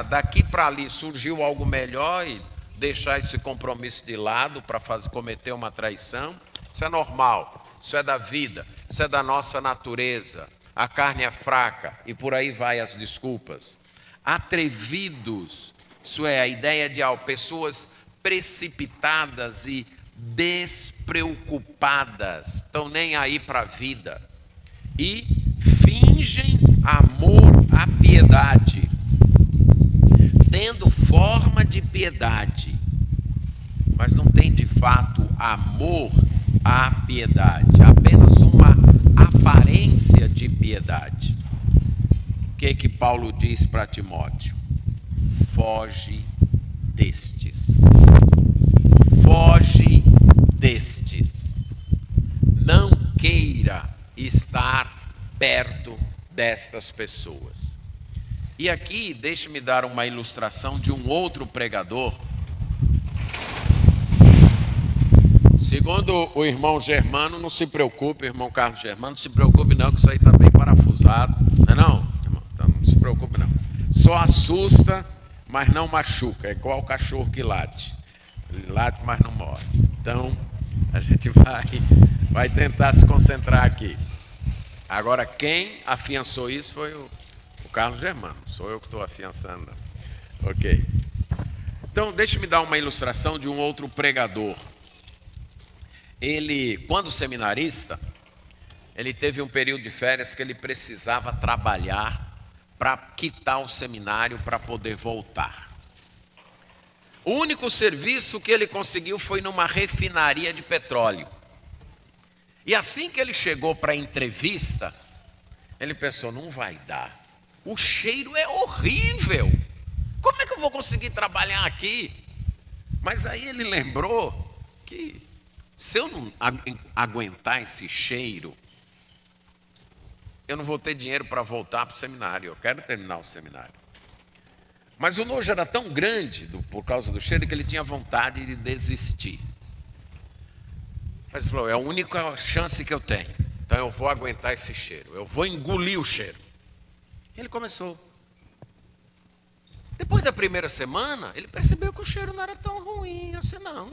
A: daqui para ali surgiu algo melhor e deixar esse compromisso de lado para cometer uma traição. Isso é normal, isso é da vida, isso é da nossa natureza. A carne é fraca e por aí vai as desculpas. Atrevidos, isso é a ideia de pessoas precipitadas e despreocupadas, estão nem aí para a vida. E fingem amor à piedade, tendo forma de piedade, mas não tem de fato amor à piedade, apenas uma aparência de piedade. O que Paulo diz para Timóteo? Foge destes. Foge destes. Não queira estar perto destas pessoas. E aqui, deixe-me dar uma ilustração de um outro pregador. Segundo o irmão Germano, não se preocupe, irmão Carlos Germano, não se preocupe não, que isso aí está bem parafusado. Não, irmão, então não se preocupe não. Só assusta, mas não machuca, é igual o cachorro que late. Ele late, mas não morde. Então, a gente vai tentar se concentrar aqui. Agora, quem afiançou isso foi o Carlos Germano, sou eu que estou afiançando. Ok. Então, deixe-me dar uma ilustração de um outro pregador. Ele, quando seminarista, ele teve um período de férias que ele precisava trabalhar para quitar o seminário para poder voltar. O único serviço que ele conseguiu foi numa refinaria de petróleo. E assim que ele chegou para a entrevista, ele pensou, não vai dar. O cheiro é horrível. Como é que eu vou conseguir trabalhar aqui? Mas aí ele lembrou que se eu não aguentar esse cheiro, eu não vou ter dinheiro para voltar para o seminário. Eu quero terminar o seminário. Mas o nojo era tão grande por causa do cheiro que ele tinha vontade de desistir. Mas ele falou, é a única chance que eu tenho. Então eu vou aguentar esse cheiro. Eu vou engolir o cheiro. Ele começou. Depois da primeira semana, ele percebeu que o cheiro não era tão ruim assim não.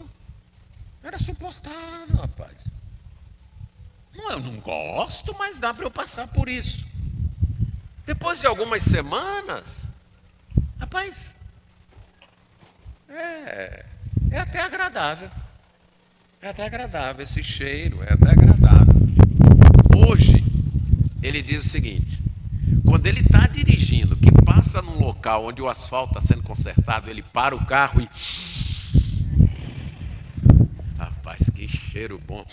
A: Era suportável, rapaz. Não, eu não gosto, mas dá para eu passar por isso. Depois de algumas semanas, rapaz, é até agradável. É até agradável esse cheiro, é até agradável. Hoje, ele diz o seguinte, quando ele está dirigindo, que passa num local onde o asfalto está sendo consertado, ele para o carro e... Rapaz, que cheiro bom.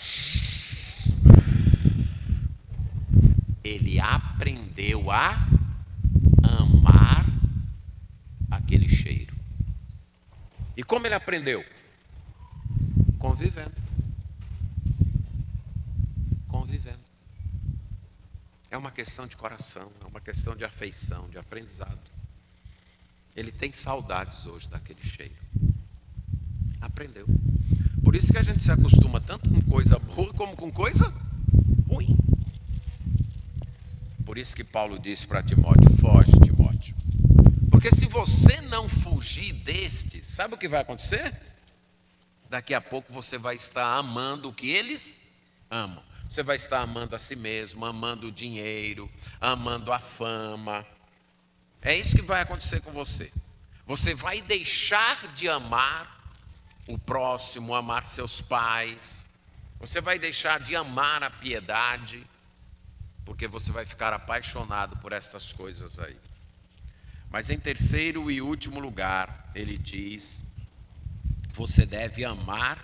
A: Ele aprendeu a amar aquele cheiro. E como ele aprendeu? Convivendo. Convivendo. É uma questão de coração, é uma questão de afeição, de aprendizado. Ele tem saudades hoje daquele cheiro. Aprendeu. Por isso que a gente se acostuma tanto com coisa boa como com coisa ruim. Por isso que Paulo disse para Timóteo, foge, Timóteo. Porque se você não fugir destes, sabe o que vai acontecer? Daqui a pouco você vai estar amando o que eles amam. Você vai estar amando a si mesmo, amando o dinheiro, amando a fama. É isso que vai acontecer com você. Você vai deixar de amar o próximo, amar seus pais. Você vai deixar de amar a piedade, porque você vai ficar apaixonado por estas coisas aí. Mas em terceiro e último lugar, ele diz, você deve amar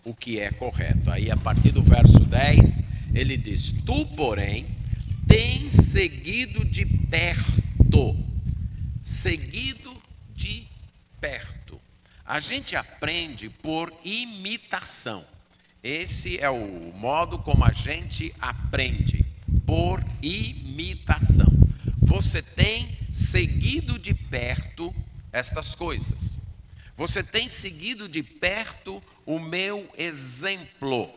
A: o que é correto. Aí a partir do verso 10, Ele diz: tu, porém, tens seguido de perto. Seguido de perto. A gente aprende por imitação. Esse é o modo como a gente aprende, por imitação. Você tem seguido de perto estas coisas. Você tem seguido de perto o meu exemplo.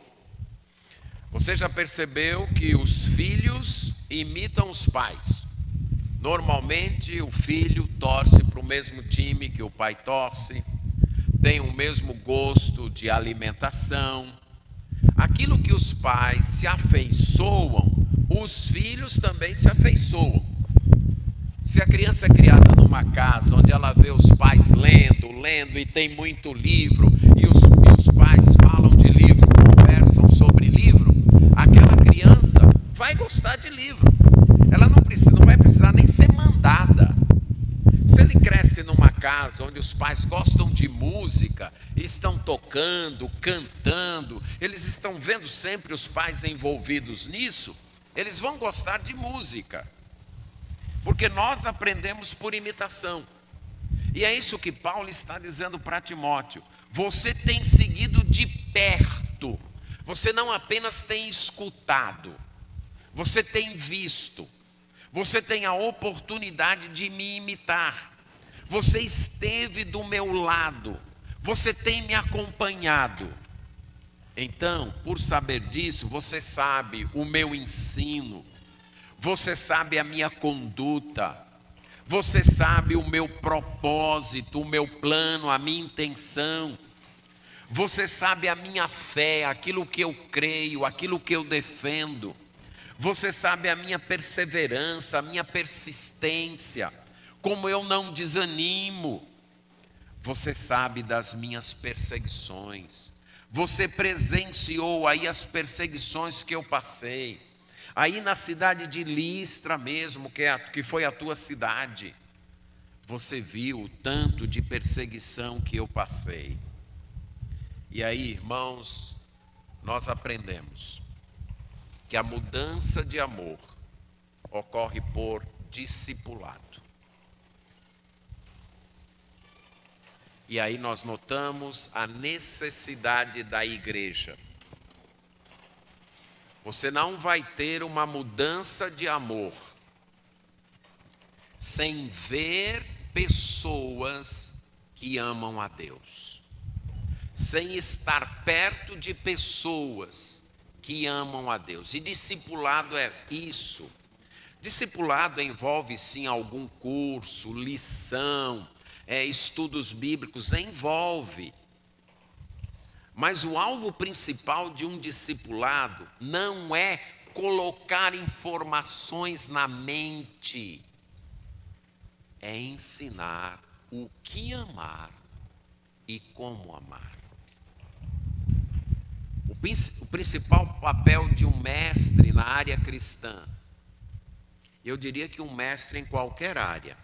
A: Você já percebeu que os filhos imitam os pais? Normalmente o filho torce para o mesmo time que o pai torce, tem o mesmo gosto de alimentação. Aquilo que os pais se afeiçoam, os filhos também se afeiçoam. Se a criança é criada numa casa onde ela vê os pais lendo e tem muito livro, e os pais falam de livro, conversam sobre livro, aquela criança vai gostar de livro. Ela não vai precisar nem ser mandada. Se ele cresce numa casa onde os pais gostam de música, estão tocando, cantando, eles estão vendo sempre os pais envolvidos nisso, eles vão gostar de música. Porque nós aprendemos por imitação. E é isso que Paulo está dizendo para Timóteo. Você tem seguido de perto. Você não apenas tem escutado. Você tem visto. Você tem a oportunidade de me imitar. Você esteve do meu lado. Você tem me acompanhado. Então, por saber disso, você sabe o meu ensino. Você sabe a minha conduta, você sabe o meu propósito, o meu plano, a minha intenção. Você sabe a minha fé, aquilo que eu creio, aquilo que eu defendo. Você sabe a minha perseverança, a minha persistência, como eu não desanimo. Você sabe das minhas perseguições. Você presenciou aí as perseguições que eu passei. Aí na cidade de Listra mesmo, que foi a tua cidade, você viu o tanto de perseguição que eu passei. E aí, irmãos, nós aprendemos que a mudança de amor ocorre por discipulado. E aí nós notamos a necessidade da igreja. Você não vai ter uma mudança de amor sem ver pessoas que amam a Deus, sem estar perto de pessoas que amam a Deus. E discipulado é isso. Discipulado envolve sim algum curso, lição, estudos bíblicos, envolve. Mas o alvo principal de um discipulado não é colocar informações na mente, é ensinar o que amar e como amar. O principal papel de um mestre na área cristã, eu diria que um mestre em qualquer área.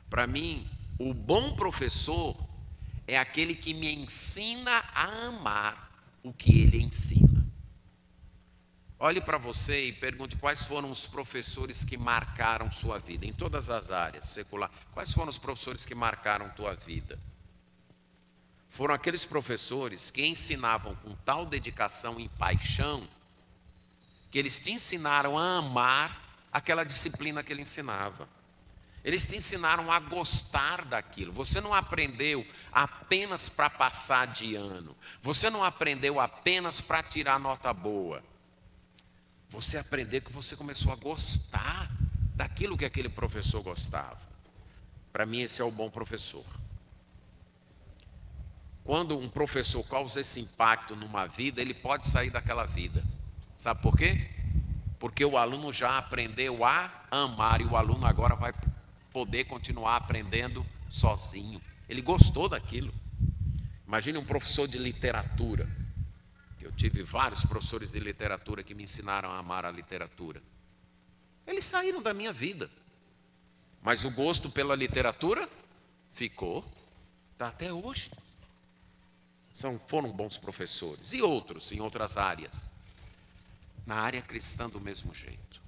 A: Para mim, o bom professor é aquele que me ensina a amar o que ele ensina. Olhe para você e pergunte quais foram os professores que marcaram sua vida, em todas as áreas, secular. Quais foram os professores que marcaram tua vida? Foram aqueles professores que ensinavam com tal dedicação e paixão, que eles te ensinaram a amar aquela disciplina que ele ensinava. Eles te ensinaram a gostar daquilo. Você não aprendeu apenas para passar de ano. Você não aprendeu apenas para tirar nota boa. Você aprendeu que você começou a gostar daquilo que aquele professor gostava. Para mim, esse é o bom professor. Quando um professor causa esse impacto numa vida, ele pode sair daquela vida. Sabe por quê? Porque o aluno já aprendeu a amar e o aluno agora vai poder continuar aprendendo sozinho. Ele gostou daquilo. Imagine um professor de literatura. Eu tive vários professores de literatura que me ensinaram a amar a literatura. Eles saíram da minha vida. Mas o gosto pela literatura ficou. Está até hoje. Foram bons professores. E outros, em outras áreas. Na área cristã, do mesmo jeito.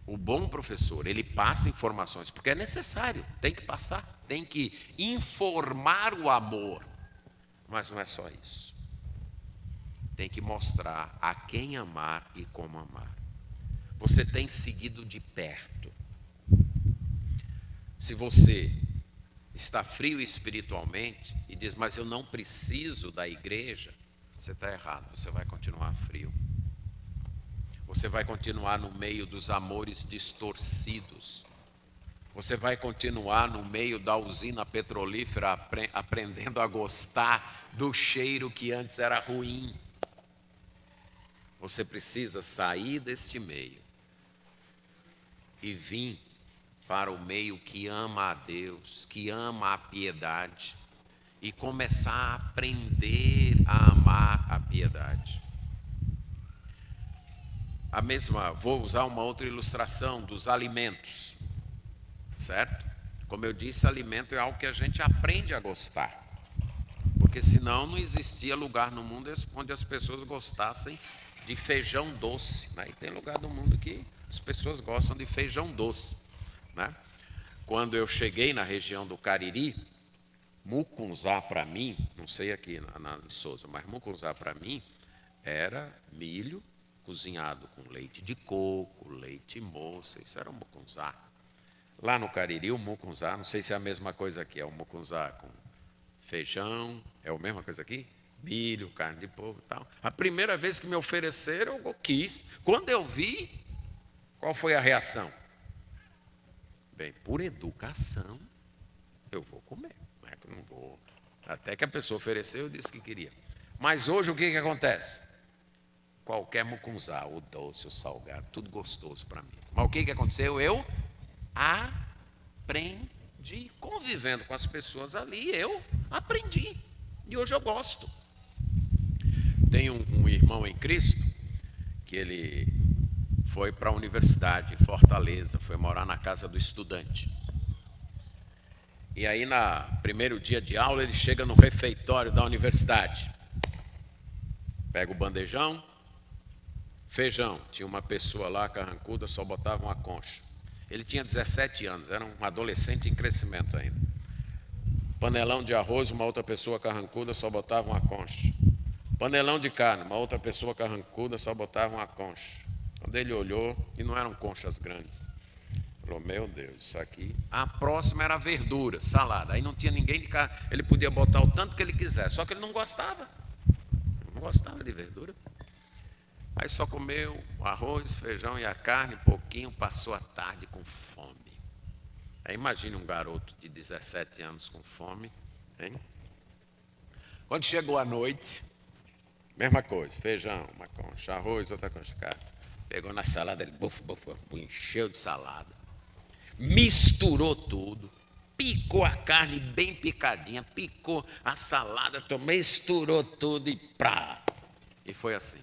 A: O bom professor, ele passa informações, porque é necessário, tem que passar, tem que informar o amor. Mas não é só isso. Tem que mostrar a quem amar e como amar. Você tem seguido de perto. Se você está frio espiritualmente e diz, mas eu não preciso da igreja, você está errado, você vai continuar frio. Você vai continuar no meio dos amores distorcidos. Você vai continuar no meio da usina petrolífera aprendendo a gostar do cheiro que antes era ruim. Você precisa sair deste meio e vir para o meio que ama a Deus, que ama a piedade, e começar a aprender a amar a piedade. Vou usar uma outra ilustração dos alimentos, certo? Como eu disse, alimento é algo que a gente aprende a gostar, porque senão não existia lugar no mundo onde as pessoas gostassem de feijão doce, né? E tem lugar do mundo que as pessoas gostam de feijão doce, né? Quando eu cheguei na região do Cariri, mucunzá para mim, não sei aqui na Souza, mas mucunzá para mim era milho cozinhado com leite de coco, leite moça, isso era o mucunzá. Lá no Cariri, o mucunzá, não sei se é a mesma coisa aqui, é o mucunzá com feijão, é a mesma coisa aqui? Milho, carne de porco e tal. A primeira vez que me ofereceram, eu quis. Quando eu vi, qual foi a reação? Bem, por educação, eu vou comer, não é que eu não vou. Até que a pessoa ofereceu, eu disse que queria. Mas hoje o que acontece? Qualquer mucunzá, o doce, o salgado, tudo gostoso para mim. Mas o que aconteceu? Eu aprendi, convivendo com as pessoas ali, eu aprendi. E hoje eu gosto. Tem um irmão em Cristo, que ele foi para a universidade em Fortaleza, foi morar na casa do estudante. E aí, no primeiro dia de aula, ele chega no refeitório da universidade. Pega o bandejão, feijão. Tinha uma pessoa lá, carrancuda, só botava uma concha. Ele tinha 17 anos, era um adolescente em crescimento ainda. Panelão de arroz, uma outra pessoa carrancuda, só botava uma concha. Panelão de carne, uma outra pessoa carrancuda, só botava uma concha. Quando ele olhou, e não eram conchas grandes, falou, meu Deus, isso aqui. A próxima era verdura, salada. Aí não tinha ninguém de carne, ele podia botar o tanto que ele quisesse, só que ele não gostava. Não gostava de verdura. Aí só comeu o arroz, feijão e a carne, pouquinho, passou a tarde com fome. Aí imagine um garoto de 17 anos com fome, hein? Quando chegou a noite, mesma coisa, feijão, uma concha, arroz, outra concha, carne. Pegou na salada, ele encheu de salada, misturou tudo, picou a carne bem picadinha, picou a salada, misturou tudo e foi assim.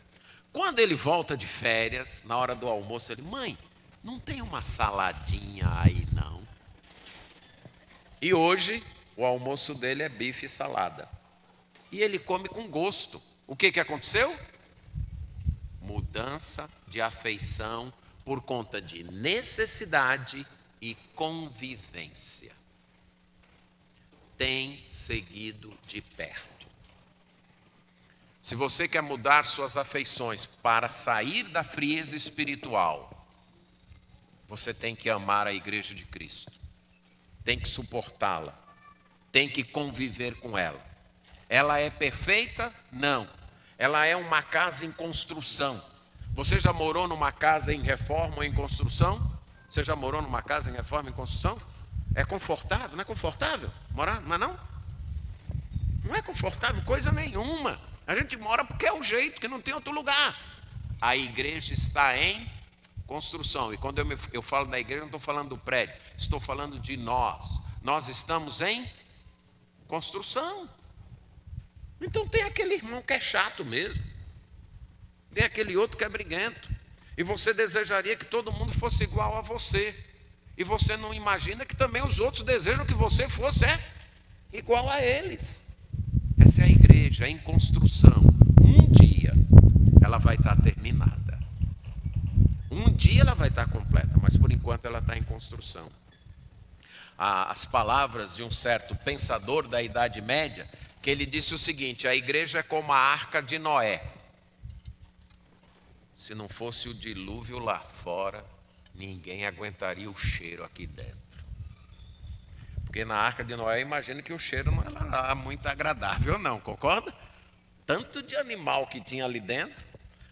A: Quando ele volta de férias, na hora do almoço, ele, mãe, não tem uma saladinha aí não? E hoje, o almoço dele é bife e salada. E ele come com gosto. O que aconteceu? Mudança de afeição por conta de necessidade e convivência. Tem seguido de perto. Se você quer mudar suas afeições para sair da frieza espiritual, você tem que amar a igreja de Cristo. Tem que suportá-la. Tem que conviver com ela. Ela é perfeita? Não. Ela é uma casa em construção. Você já morou numa casa em reforma ou em construção? Você já morou numa casa em reforma ou em construção? É confortável? Não é confortável morar? Não é não? Não é confortável coisa nenhuma. A gente mora porque é o jeito, que não tem outro lugar. A igreja está em construção. E quando eu falo da igreja, não estou falando do prédio. Estou falando de nós. Nós estamos em construção. Então tem aquele irmão que é chato mesmo. Tem aquele outro que é briguento. E você desejaria que todo mundo fosse igual a você. E você não imagina que também os outros desejam que você fosse igual a eles. Essa é a igreja em construção. Um dia ela vai estar terminada. Um dia ela vai estar completa, mas por enquanto ela está em construção. As palavras de um certo pensador da Idade Média, que ele disse o seguinte: a igreja é como a arca de Noé. Se não fosse o dilúvio lá fora, ninguém aguentaria o cheiro aqui dentro. Porque na arca de Noé, imagino que o cheiro não era muito agradável, não, concorda? Tanto de animal que tinha ali dentro.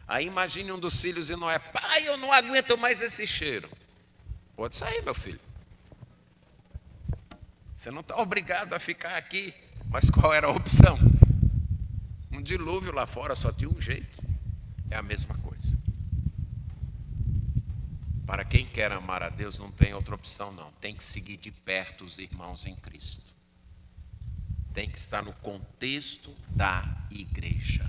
A: Aí imagine um dos filhos de Noé: pai, eu não aguento mais esse cheiro. Pode sair, meu filho. Você não está obrigado a ficar aqui. Mas qual era a opção? Um dilúvio lá fora só tinha um jeito. É a mesma coisa. Para quem quer amar a Deus não tem outra opção não. Tem que seguir de perto os irmãos em Cristo. Tem que estar no contexto da igreja.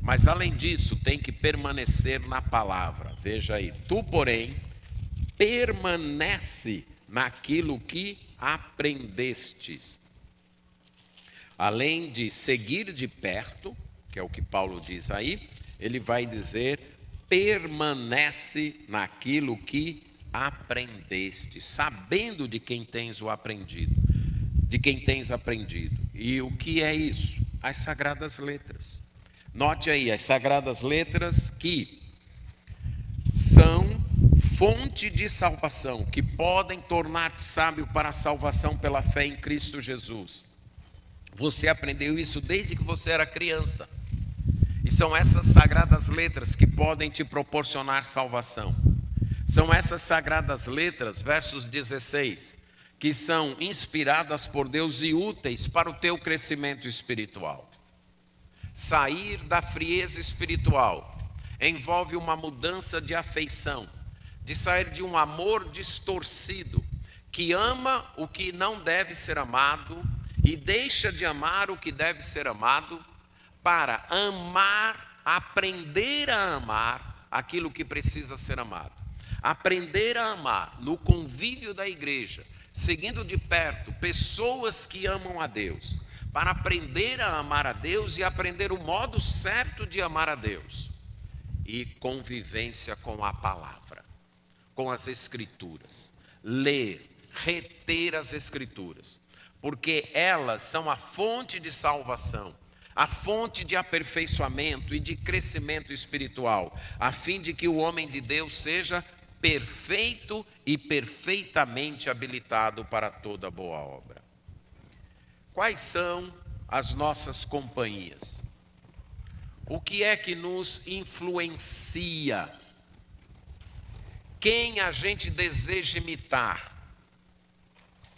A: Mas além disso, tem que permanecer na palavra. Veja aí: tu, porém, permanece naquilo que aprendestes. Além de seguir de perto, que é o que Paulo diz aí, ele vai dizer: permanece naquilo que aprendeste, sabendo de quem tens o aprendido, de quem tens aprendido. E o que é isso? As Sagradas Letras. Note aí, as Sagradas Letras que são fonte de salvação, que podem tornar-te sábio para a salvação pela fé em Cristo Jesus. Você aprendeu isso desde que você era criança. E são essas Sagradas Letras que podem te proporcionar salvação. São essas Sagradas Letras, versos 16, que são inspiradas por Deus e úteis para o teu crescimento espiritual. Sair da frieza espiritual envolve uma mudança de afeição, de sair de um amor distorcido, que ama o que não deve ser amado e deixa de amar o que deve ser amado, para amar, aprender a amar aquilo que precisa ser amado. Aprender a amar no convívio da igreja, seguindo de perto pessoas que amam a Deus, para aprender a amar a Deus e aprender o modo certo de amar a Deus. E convivência com a palavra, com as Escrituras. Ler, reter as Escrituras, porque elas são a fonte de salvação, a fonte de aperfeiçoamento e de crescimento espiritual, a fim de que o homem de Deus seja perfeito e perfeitamente habilitado para toda boa obra. Quais são as nossas companhias? O que é que nos influencia? Quem a gente deseja imitar?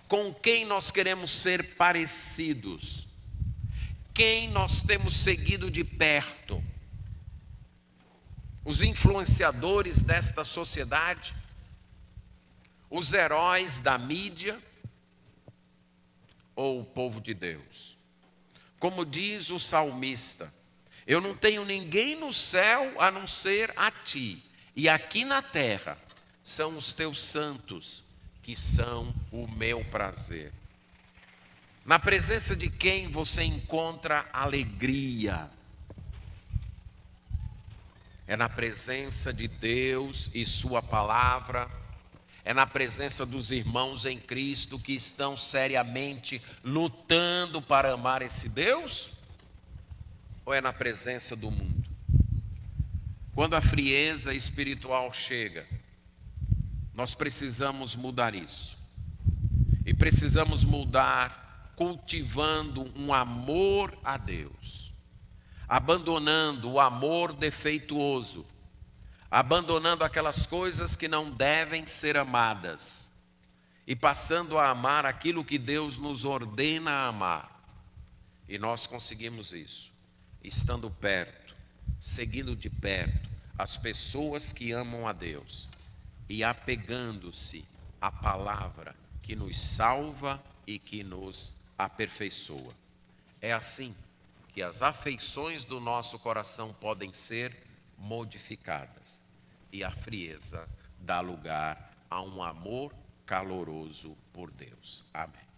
A: Com quem nós queremos ser parecidos? Quem nós temos seguido de perto? Os influenciadores desta sociedade? Os heróis da mídia? Ou o povo de Deus? Como diz o salmista: eu não tenho ninguém no céu a não ser a ti, e aqui na terra são os teus santos, que são o meu prazer. Na presença de quem você encontra alegria? É na presença de Deus e sua palavra. É na presença dos irmãos em Cristo que estão seriamente lutando para amar esse Deus? Ou é na presença do mundo? Quando a frieza espiritual chega, nós precisamos mudar isso. E precisamos mudar cultivando um amor a Deus, abandonando o amor defeituoso, abandonando aquelas coisas que não devem ser amadas e passando a amar aquilo que Deus nos ordena a amar. E nós conseguimos isso estando perto, seguindo de perto as pessoas que amam a Deus e apegando-se à palavra que nos salva e que nos aperfeiçoa. É assim que as afeições do nosso coração podem ser modificadas e a frieza dá lugar a um amor caloroso por Deus. Amém.